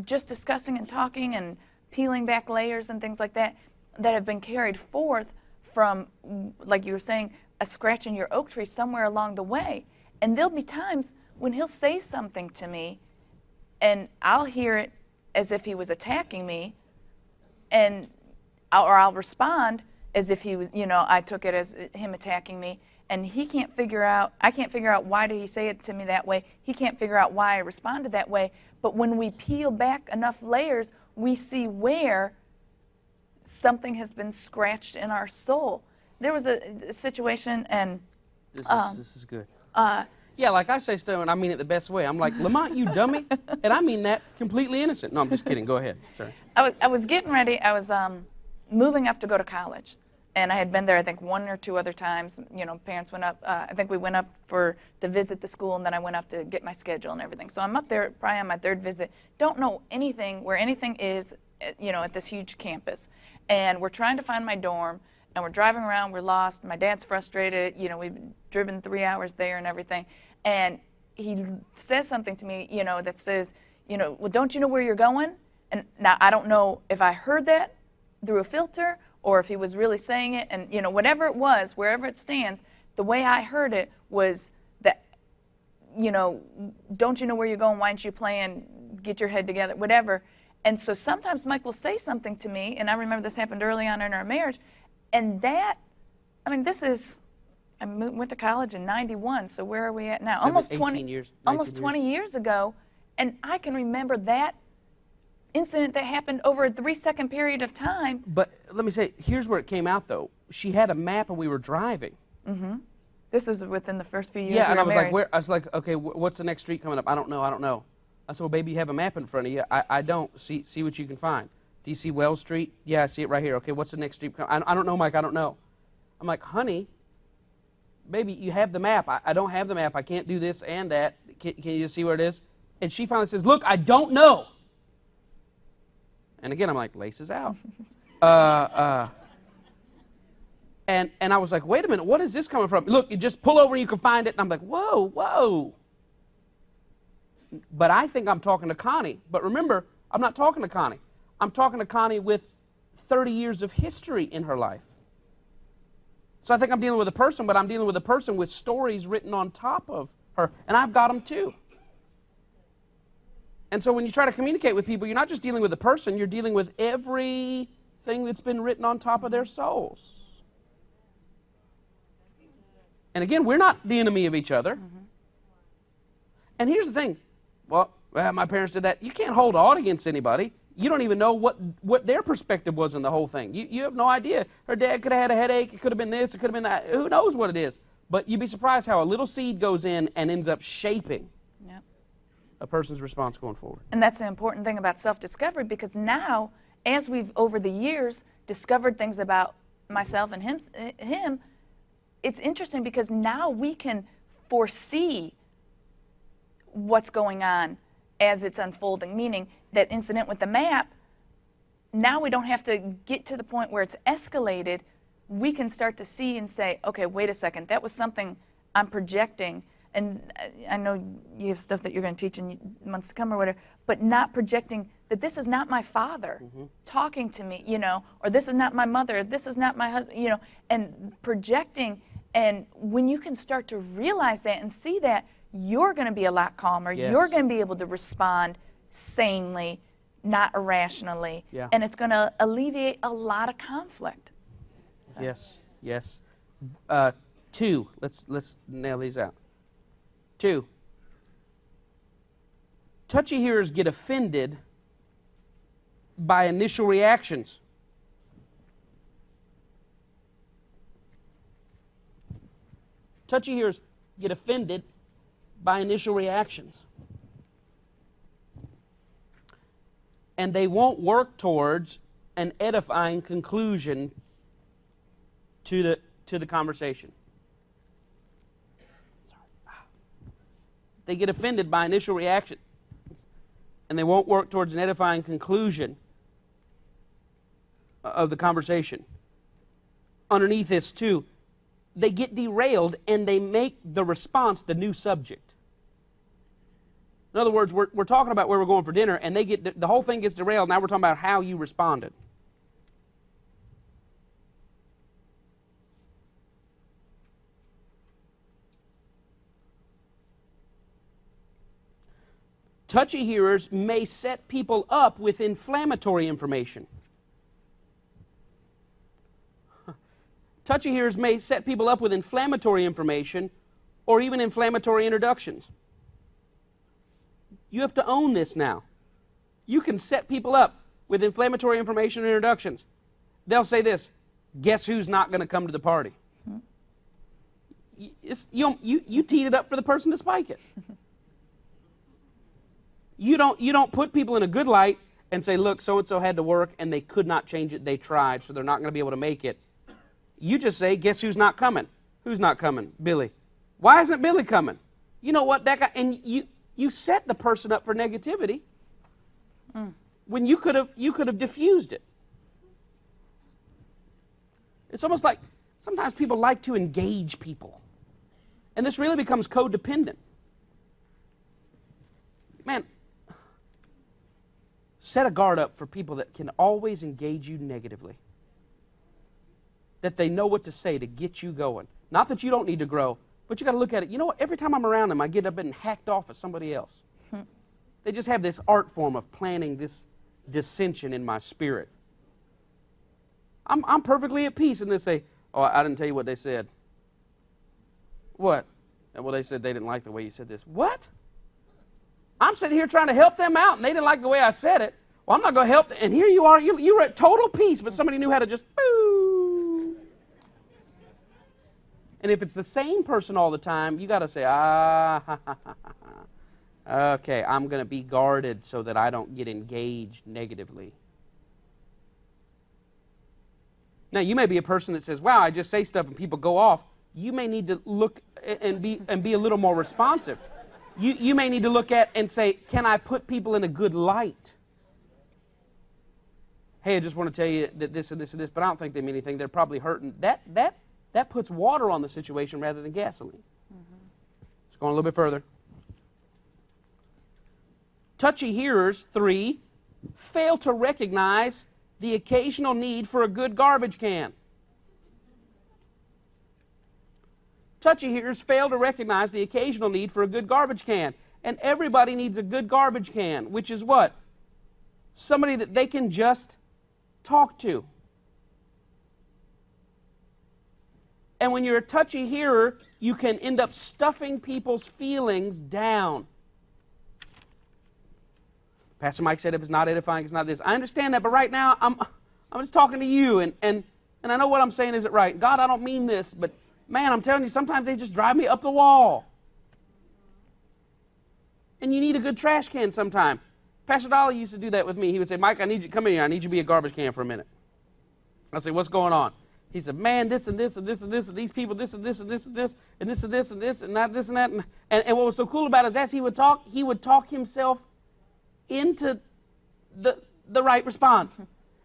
just discussing and talking and peeling back layers and things like that, that have been carried forth from, like you were saying, a scratch in your oak tree somewhere along the way. And there'll be times when he'll say something to me and I'll hear it as if he was attacking me, or I'll respond as if he was, I took it as him attacking me, and I can't figure out why did he say it to me that way. He can't figure out why I responded that way. But when we peel back enough layers, we see where something has been scratched in our soul. There was a situation, and this is good. Yeah, like I say stuff, and I mean it the best way. I'm like, Lamont, you dummy, and I mean that completely innocent. No, I'm just kidding. Go ahead. Sorry. I was getting ready. I was moving up to go to college, and I had been there, I think, one or two other times. Parents went up. I think we went up to visit the school, and then I went up to get my schedule and everything. So I'm up there probably on my third visit. Don't know where anything is, at this huge campus. And we're trying to find my dorm, and we're driving around. We're lost. My dad's frustrated. We've driven 3 hours there and everything. And he says something to me, that says, well, don't you know where you're going? And now I don't know if I heard that through a filter or if he was really saying it. And, whatever it was, wherever it stands, the way I heard it was that, don't you know where you're going? Why aren't you playing? Get your head together, whatever. And so sometimes Mike will say something to me, and I remember this happened early on in our marriage, and that, I went to college in '91, so where are we at now? Almost 20 years ago, and I can remember that incident that happened over a 3-second period of time. But let me say, here's where it came out, though. She had a map, and we were driving. This was within the first few years. Yeah, and I was married. like, okay, what's the next street coming up? I don't know. I said, well, baby, you have a map in front of you. I don't. See what you can find. Do you see Wells Street? Yeah, I see it right here. Okay, what's the next street? I don't know, Mike. I don't know. I'm like, honey, baby, you have the map. I don't have the map. I can't do this and that. Can you just see where it is? And she finally says, look, I don't know. And again, I'm like, laces out. And I was like, wait a minute, what is this coming from? Look, you just pull over and you can find it. And I'm like, whoa, whoa. But I think I'm talking to Connie. But remember, I'm not talking to Connie. I'm talking to Connie with 30 years of history in her life. So I think I'm dealing with a person, but I'm dealing with a person with stories written on top of her. And I've got them too. And so when you try to communicate with people, you're not just dealing with a person, you're dealing with everything that's been written on top of their souls. And again, we're not the enemy of each other. Mm-hmm. And here's the thing. Well, my parents did that. You can't hold aught against anybody. You don't even know what their perspective was in the whole thing. You have no idea. Her dad could have had a headache. It could have been this. It could have been that. Who knows what it is? But you'd be surprised how a little seed goes in and ends up shaping a person's response going forward. And that's the important thing about self-discovery, because now, as we've, over the years, discovered things about myself and him, it's interesting because now we can foresee what's going on as it's unfolding, meaning that incident with the map, now we don't have to get to the point where it's escalated. We can start to see and say, okay, wait a second, that was something I'm projecting. And I know you have stuff that you're going to teach in months to come or whatever, but not projecting that this is not my father talking to me, you know, or this is not my mother, this is not my husband, you know, and projecting. And when you can start to realize that and see that, you're going to be a lot calmer. Yes. You're going to be able to respond sanely, not irrationally, yeah. and it's going to alleviate a lot of conflict. So. Yes, yes. 2, let's nail these out. 2, touchy hearers get offended by initial reactions. Touchy hearers get offended by initial reactions. And they won't work towards an edifying conclusion to the conversation. They get offended by initial reaction, and they won't work towards an edifying conclusion of the conversation. Underneath this, too, they get derailed, and they make the response the new subject. In other words, we're talking about where we're going for dinner, and the whole thing gets derailed. Now we're talking about how you responded. Touchy hearers may set people up with inflammatory information. Touchy hearers may set people up with inflammatory information or even inflammatory introductions. You have to own this now. You can set people up with inflammatory information and introductions. They'll say this, guess who's not going to come to the party? You teed it up for the person to spike it. You don't put people in a good light and say, look, so-and-so had to work and they could not change it. They tried, so they're not going to be able to make it. You just say, guess who's not coming? Who's not coming? Billy. Why isn't Billy coming? You know what, that guy, and you set the person up for negativity when you could have diffused it. It's almost like sometimes people like to engage people. And this really becomes codependent. Man, set a guard up for people that can always engage you negatively. That they know what to say to get you going. Not that you don't need to grow, but you got to look at it. You know what? Every time I'm around them, I get up and hacked off at somebody else. They just have this art form of planting this dissension in my spirit. I'm perfectly at peace, and they say, oh, I didn't tell you what they said. What? Well, they said they didn't like the way you said this. What? I'm sitting here trying to help them out, and they didn't like the way I said it. Well, I'm not going to help them. And here you are, you were at total peace, but somebody knew how to just, boo. And if it's the same person all the time, you got to say, ah, ha, ha, ha, ha. Okay, I'm going to be guarded so that I don't get engaged negatively. Now, you may be a person that says, wow, I just say stuff and people go off. You may need to look and be a little more responsive. You may need to look at and say, can I put people in a good light? Hey, I just want to tell you that this and this and this, but I don't think they mean anything. They're probably hurting. That puts water on the situation rather than gasoline. Let's go on a little bit further. Touchy hearers, 3, fail to recognize the occasional need for a good garbage can. Touchy hearers fail to recognize the occasional need for a good garbage can. And everybody needs a good garbage can, which is what? Somebody that they can just talk to. And when you're a touchy hearer, you can end up stuffing people's feelings down. Pastor Mike said if it's not edifying, it's not this. I understand that, but right now I'm just talking to you, and I know what I'm saying isn't right. God, I don't mean this, but man, I'm telling you, sometimes they just drive me up the wall. And you need a good trash can sometime. Pastor Dolly used to do that with me. He would say, Mike, I need you to come in here. I need you to be a garbage can for a minute. I'd say, what's going on? He said, man, this and this and this and this and these people, this and this and this and this and this and this and this and that, this and that. And what was so cool about it is as he would talk himself into the right response.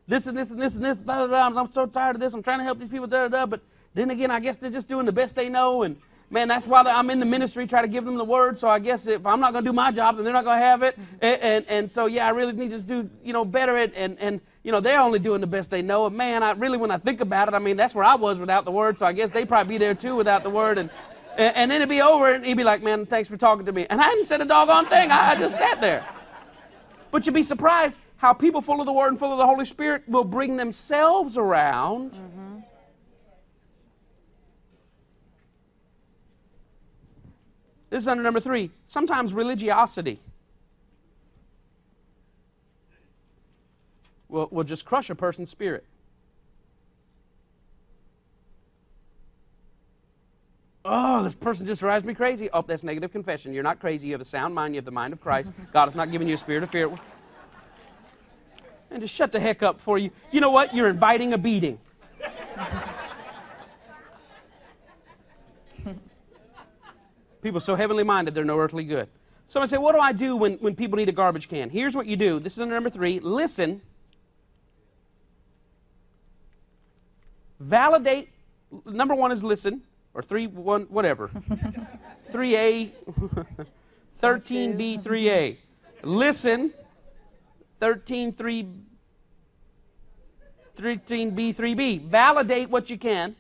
This and this and this and this, blah, blah, blah. I'm so tired of this. I'm trying to help these people, da, da, da. But then again, I guess they're just doing the best they know. And man, that's why I'm in the ministry, try to give them the word. So I guess if I'm not going to do my job, then they're not going to have it. And so, yeah, I really need to do, better. And they're only doing the best they know. And man, when I think about it, I mean, that's where I was without the word. So I guess they'd probably be there too without the word. And then it'd be over, and he'd be like, man, thanks for talking to me. And I hadn't said a doggone thing. I just sat there. But you'd be surprised how people full of the Word and full of the Holy Spirit will bring themselves around. Mm-hmm. This is under number 3. Sometimes religiosity will just crush a person's spirit. Oh, this person just drives me crazy. Oh, that's negative confession. You're not crazy. You have a sound mind. You have the mind of Christ. God has not given you a spirit of fear. And just shut the heck up for you. You know what? You're inviting a beating. People so heavenly minded, they're no earthly good. Somebody say, what do I do when people need a garbage can? Here's what you do. This is under number 3. Listen. Validate. Number 1 is listen. Or 3-1, whatever. 3A, 13B, 3A. Listen. 13B, 3B. Validate what you can.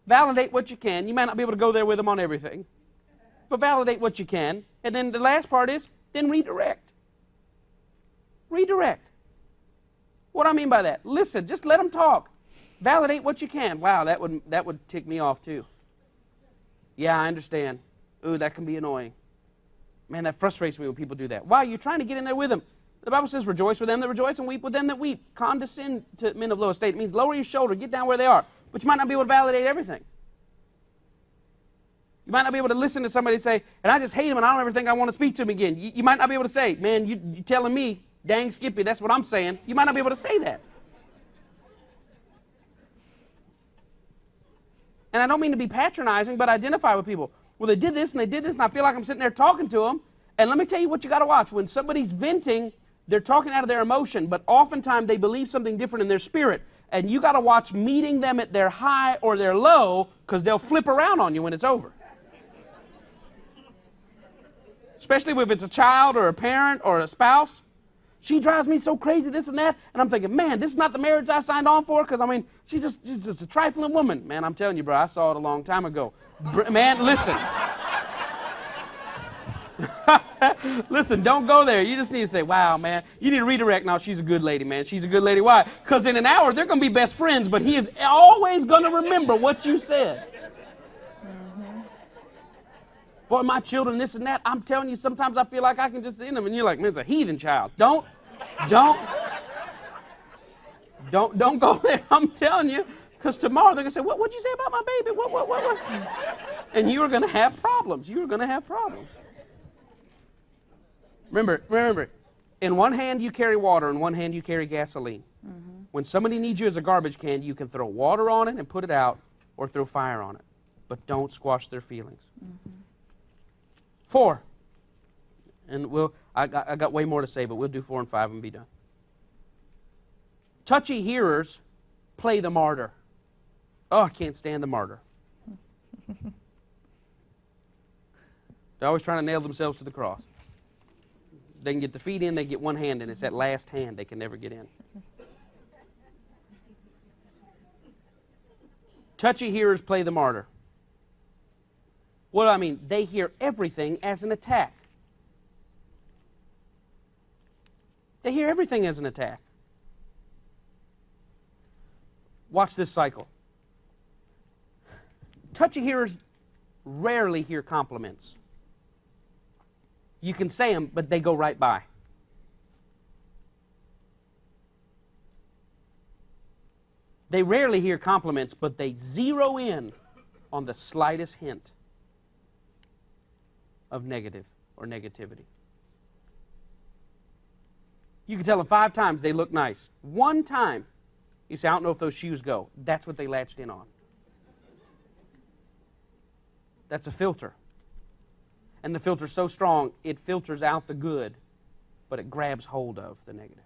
Validate what you can. You might not be able to go there with them on everything. But validate what you can. And then the last part is, then redirect. Redirect. What do I mean by that? Listen, just let them talk. Validate what you can. Wow, that would tick me off too. Yeah, I understand. Ooh, that can be annoying. Man, that frustrates me when people do that. Why? You're trying to get in there with them. The Bible says, rejoice with them that rejoice and weep with them that weep. Condescend to men of low estate. It means lower your shoulder, get down where they are. But you might not be able to validate everything. You might not be able to listen to somebody say, and I just hate him and I don't ever think I want to speak to him again. You might not be able to say, man, you telling me, dang Skippy, that's what I'm saying. You might not be able to say that. And I don't mean to be patronizing, but identify with people. Well, they did this and they did this, and I feel like I'm sitting there talking to them. And let me tell you what you got to watch. When somebody's venting, they're talking out of their emotion, but oftentimes they believe something different in their spirit. And you got to watch meeting them at their high or their low, because they'll flip around on you when it's over. Especially if it's a child or a parent or a spouse. She drives me so crazy, this and that. And I'm thinking, man, this is not the marriage I signed on for, because, I mean, she's just a trifling woman. Man, I'm telling you, bro, I saw it a long time ago. Man, listen. Listen, don't go there. You just need to say, wow, man, you need to redirect. Now, she's a good lady, man. She's a good lady. Why? Because in an hour, they're going to be best friends, but he is always going to remember what you said. Mm-hmm. Boy, my children, this and that. I'm telling you, sometimes I feel like I can just end them, and you're like, man, it's a heathen child. Don't go there. I'm telling you, because tomorrow they're going to say, what'd you say about my baby? What? And you are going to have problems. You are going to have problems. Remember, in one hand you carry water, in one hand you carry gasoline. Mm-hmm. When somebody needs you as a garbage can, you can throw water on it and put it out, or throw fire on it. But don't squash their feelings. Mm-hmm. 4. And I got way more to say, but we'll do 4 and 5 and be done. Touchy hearers play the martyr. Oh, I can't stand the martyr. They're always trying to nail themselves to the cross. They can get the feet in, they get one hand in. It's that last hand they can never get in. Touchy hearers play the martyr. What do I mean? They hear everything as an attack. They hear everything as an attack. Watch this cycle. Touchy hearers rarely hear compliments. You can say them, but they go right by. They rarely hear compliments, but they zero in on the slightest hint of negative or negativity. You can tell them 5 times they look nice. 1 time, you say, I don't know if those shoes go. That's what they latched in on. That's a filter. And the filter's so strong, it filters out the good, but it grabs hold of the negative.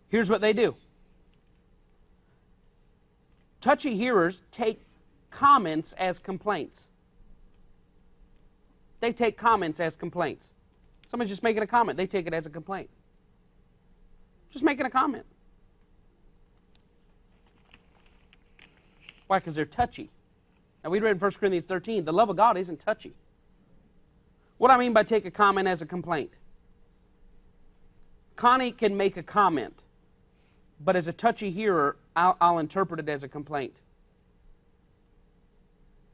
Here's what they do. Touchy hearers take comments as complaints. They take comments as complaints. Somebody's just making a comment. They take it as a complaint. Just making a comment. Why? Because they're touchy. Now, we read in 1 Corinthians 13, the love of God isn't touchy. What do I mean by take a comment as a complaint? Connie can make a comment, but as a touchy hearer, I'll interpret it as a complaint.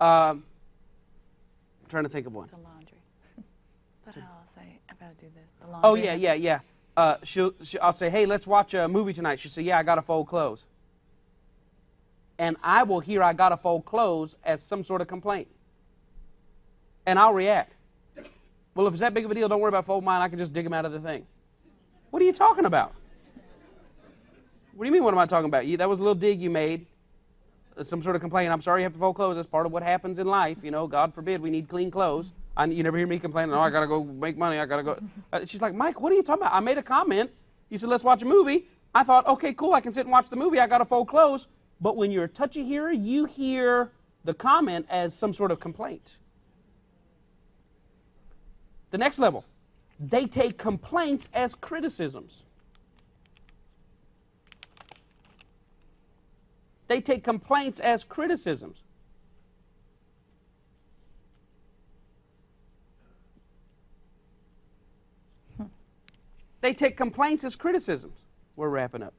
I'm trying to think of one. The laundry. But I'll say, I gotta do this. The laundry. Oh, yeah. I'll say, hey, let's watch a movie tonight. She'll say, yeah, I gotta fold clothes. And I will hear I gotta fold clothes as some sort of complaint. And I'll react. Well, if it's that big of a deal, don't worry about folding mine. I can just dig them out of the thing. What are you talking about? What do you mean, what am I talking about? That was a little dig you made. Some sort of complaint. I'm sorry you have to fold clothes. That's part of what happens in life. You know, God forbid we need clean clothes. You never hear me complaining, oh, I got to go make money. I got to go. She's like, Mike, what are you talking about? I made a comment. You said, let's watch a movie. I thought, okay, cool. I can sit and watch the movie. I got to fold clothes. But when you're a touchy hearer, you hear the comment as some sort of complaint. The next level. They take complaints as criticisms. They take complaints as criticisms. They take complaints as criticisms. We're wrapping up.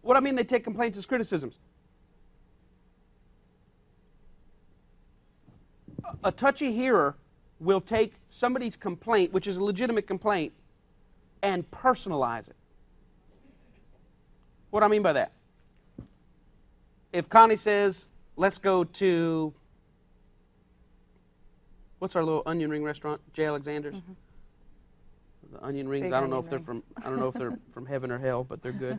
What I mean they take complaints as criticisms? A touchy hearer will take somebody's complaint, which is a legitimate complaint, and personalize it. What do I mean by that? If Connie says, let's go to, what's our little onion ring restaurant? J. Alexander's? Mm-hmm. The onion rings, I don't know if they're from heaven or hell, but they're good.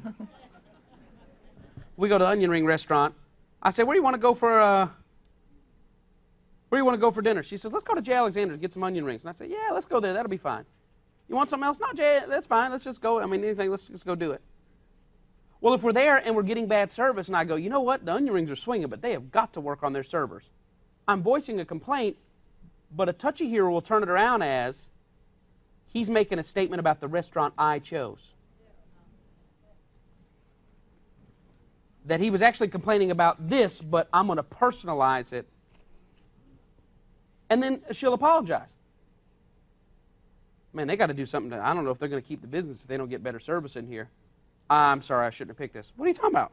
We go to onion ring restaurant. I say, where do you want to go for dinner? She says, let's go to J. Alexander's, get some onion rings. And I say, yeah, let's go there, that'll be fine. You want something else? No, Jay, that's fine. Let's just go. I mean, anything, let's just go do it. Well, if we're there and we're getting bad service and I go, you know what? The onion rings are swinging, but they have got to work on their servers. I'm voicing a complaint, but a touchy hearer will turn it around as he's making a statement about the restaurant I chose. That he was actually complaining about this, but I'm going to personalize it. And then she'll apologize. Man, they got to do something. I don't know if they're going to keep the business if they don't get better service in here. I'm sorry, I shouldn't have picked this. What are you talking about?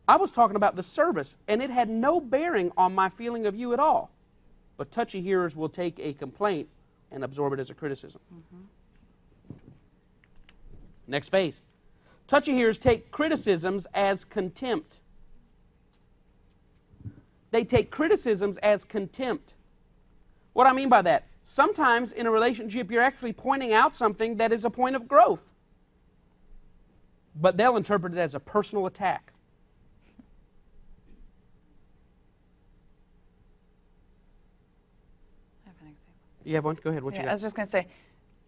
I was talking about the service, and it had no bearing on my feeling of you at all. But touchy hearers will take a complaint and absorb it as a criticism. Mm-hmm. Next phase. Touchy hearers take criticisms as contempt. They take criticisms as contempt. What I mean by that, sometimes in a relationship you're actually pointing out something that is a point of growth. But they'll interpret it as a personal attack. I have an example. You have one? Go ahead. What you got? I was just going to say,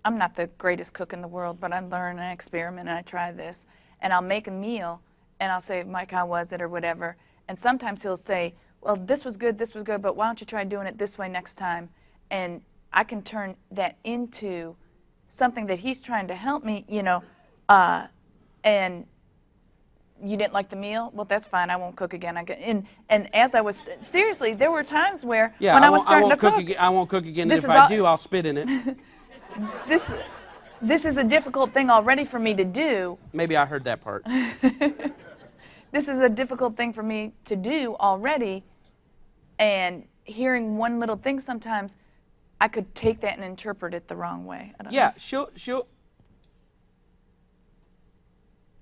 I'm not the greatest cook in the world, but I learn and I experiment and I try this. And I'll make a meal and I'll say, Mike, how was it or whatever. And sometimes he'll say, well, this was good, but why don't you try doing it this way next time? And I can turn that into something that he's trying to help me, and you didn't like the meal? Well, that's fine. I won't cook again. And as I was, seriously, there were times where when I was starting to cook. I won't cook again. And if I do, I'll spit in it. This is a difficult thing already for me to do. Maybe I heard that part. This is a difficult thing for me to do already, and hearing one little thing sometimes, I could take that and interpret it the wrong way. I don't know.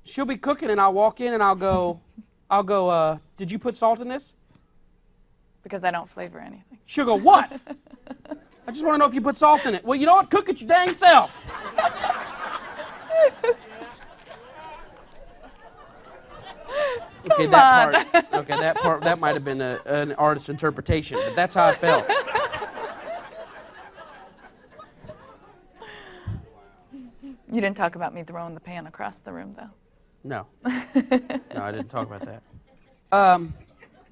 She'll be cooking, and I'll walk in and I'll go, did you put salt in this? Because I don't flavor anything. She'll go, what? I just want to know if you put salt in it. Well, you know what? Cook it your dang self. Okay, that part, that might have been an artist's interpretation, but that's how I felt. You didn't talk about me throwing the pan across the room, though. No. No, I didn't talk about that.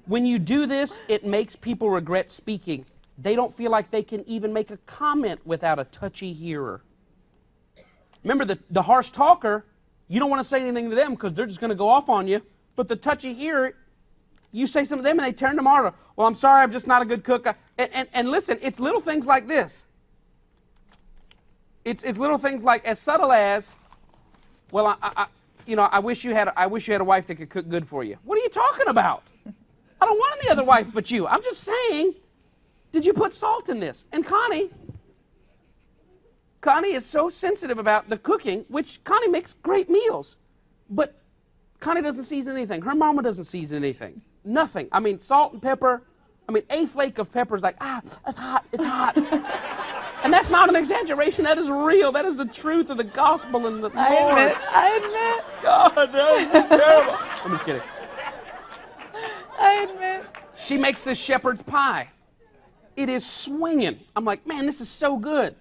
When you do this, it makes people regret speaking. They don't feel like they can even make a comment without a touchy hearer. Remember, the harsh talker, you don't want to say anything to them because they're just going to go off on you. But the touchy hearer, you say something to them and they turn tomorrow. Well, I'm sorry, I'm just not a good cook. And listen, it's little things like this. It's little things like as subtle as, well, I wish you had a wife that could cook good for you. What are you talking about? I don't want any other wife but you. I'm just saying, did you put salt in this? And Connie is so sensitive about the cooking, which Connie makes great meals, but Connie doesn't season anything. Her mama doesn't season anything. Nothing. I mean, salt and pepper. I mean, a flake of pepper is like, it's hot, it's hot. And that's not an exaggeration. That is real. That is the truth of the gospel and the Lord. I admit. God, that is terrible. I'm just kidding. I admit. She makes this shepherd's pie. It is swinging. I'm like, man, this is so good.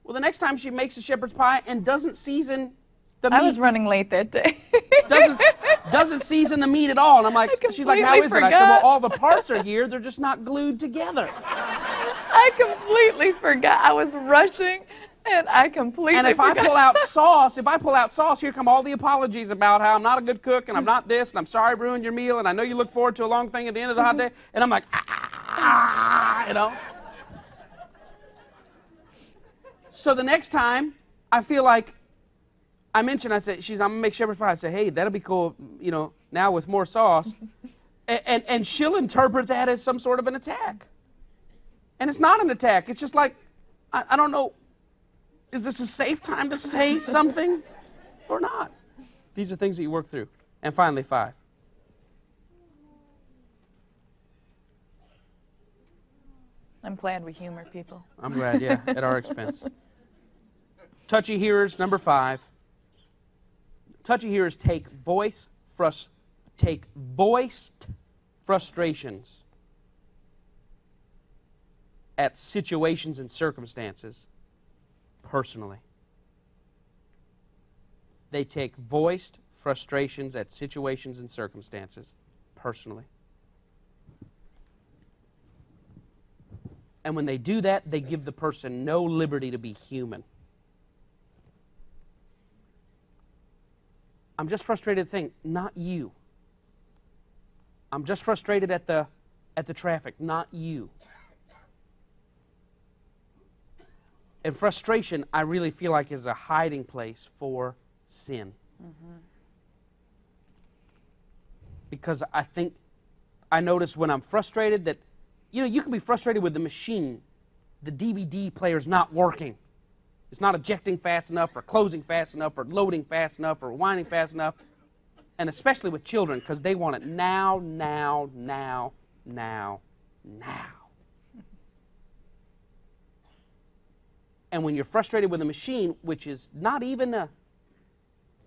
Well, the next time she makes a shepherd's pie and doesn't season the meat. I was running late that day. doesn't season the meat at all. And I'm like, she's like, how is it? I said, well, all the parts are here. They're just not glued together. I completely forgot. I was rushing, and I completely forgot. And if I pull out sauce, here come all the apologies about how I'm not a good cook, and I'm not this, and I'm sorry I ruined your meal, and I know you look forward to a long thing at the end of the hot day. And I'm like, So the next time, I feel like, I mentioned, I said, I'm going to make shepherd's pie. I said, hey, that'll be cool, now with more sauce. and she'll interpret that as some sort of an attack. And it's not an attack. It's just like, I don't know, is this a safe time to say something or not? These are things that you work through. And finally, 5. I'm glad we humor people. I'm glad, yeah, at our expense. Touchy hearers, number 5. Touchy hearers take voiced frustrations at situations and circumstances personally. They take voiced frustrations at situations and circumstances personally. And when they do that, they give the person no liberty to be human. I'm just frustrated at the thing, not you. I'm just frustrated at the traffic, not you. And frustration, I really feel like, is a hiding place for sin. Mm-hmm. Because I notice when I'm frustrated that, you can be frustrated with the machine. The DVD player's not working. It's not ejecting fast enough, or closing fast enough, or loading fast enough, or winding fast enough. And especially with children, because they want it now, now, now, now, now. And when you're frustrated with a machine, which is not even a,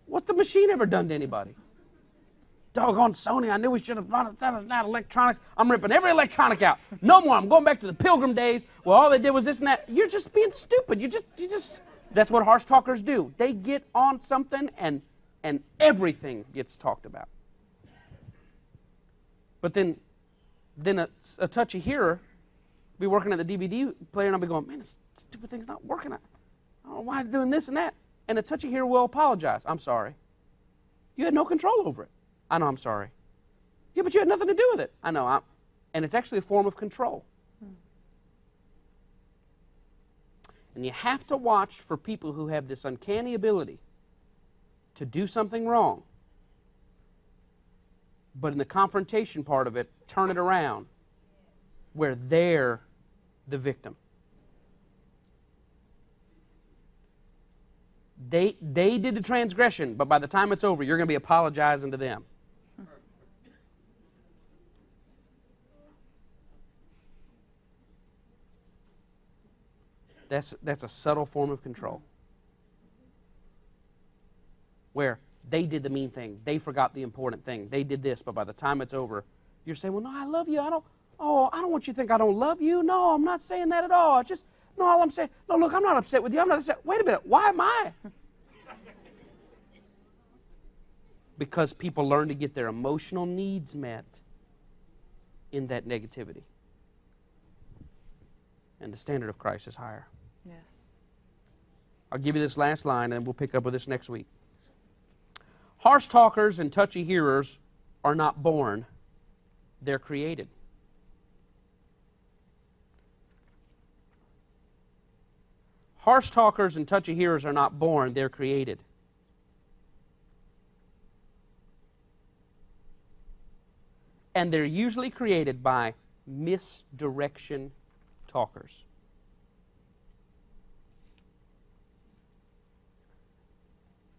what's the machine ever done to anybody? Doggone Sony, I knew we should have brought it out electronics. I'm ripping every electronic out. No more. I'm going back to the Pilgrim days where all they did was this and that. You're just being stupid. You just, that's what harsh talkers do. They get on something and everything gets talked about. But then a touchy hearer be working at the DVD player and I'll be going, man, this stupid thing's not working. I don't know why I'm doing this and that. And a touchy hearer will apologize. I'm sorry. You had no control over it. I know, I'm sorry. Yeah, but you had nothing to do with it. I know. And it's actually a form of control. And you have to watch for people who have this uncanny ability to do something wrong, but in the confrontation part of it, turn it around where they're the victim. They did the transgression, but by the time it's over, you're going to be apologizing to them. That's a subtle form of control. Where they did the mean thing. They forgot the important thing. They did this, but by the time it's over, you're saying, well, no, I love you. I don't want you to think I don't love you. No, I'm not saying that at all. All I'm saying, no, look, I'm not upset with you. I'm not upset. Wait a minute. Why am I? Because people learn to get their emotional needs met in that negativity. And the standard of Christ is higher. Yes. I'll give you this last line, and we'll pick up with this next week. Harsh talkers and touchy hearers are not born. They're created. Harsh talkers and touchy hearers are not born. They're created. And they're usually created by misdirection talkers.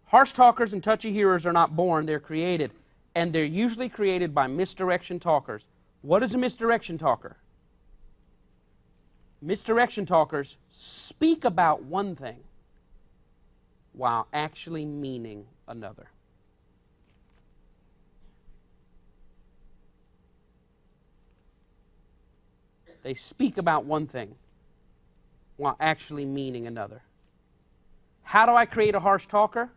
Harsh talkers and touchy hearers are not born, they're created. And they're usually created by misdirection talkers. What is a misdirection talker? Misdirection talkers speak about one thing while actually meaning another. They speak about one thing while actually meaning another. How do I create a harsh talker?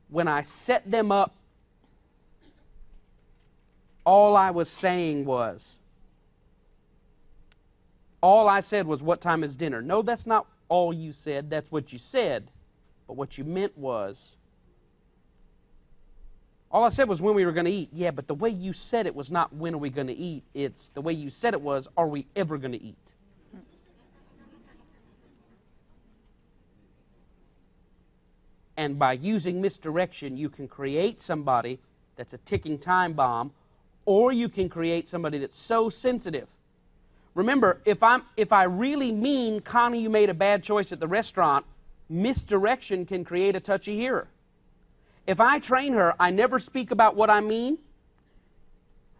When I set them up, all I said was, what time is dinner? No, that's not all you said. That's what you said. But what you meant was, all I said was when we were going to eat. Yeah, but the way you said it was not when are we going to eat. It's the way you said it was, are we ever going to eat? And by using misdirection, you can create somebody that's a ticking time bomb, or you can create somebody that's so sensitive. Remember, if I really mean, Connie, you made a bad choice at the restaurant, misdirection can create a touchy hearer. If I train her, I never speak about what I mean.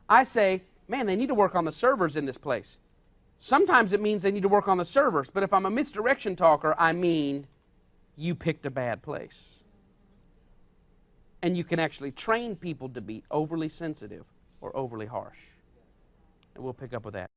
I say, man, they need to work on the servers in this place. Sometimes it means they need to work on the servers, but if I'm a misdirection talker, I mean, you picked a bad place. And you can actually train people to be overly sensitive or overly harsh. And we'll pick up with that.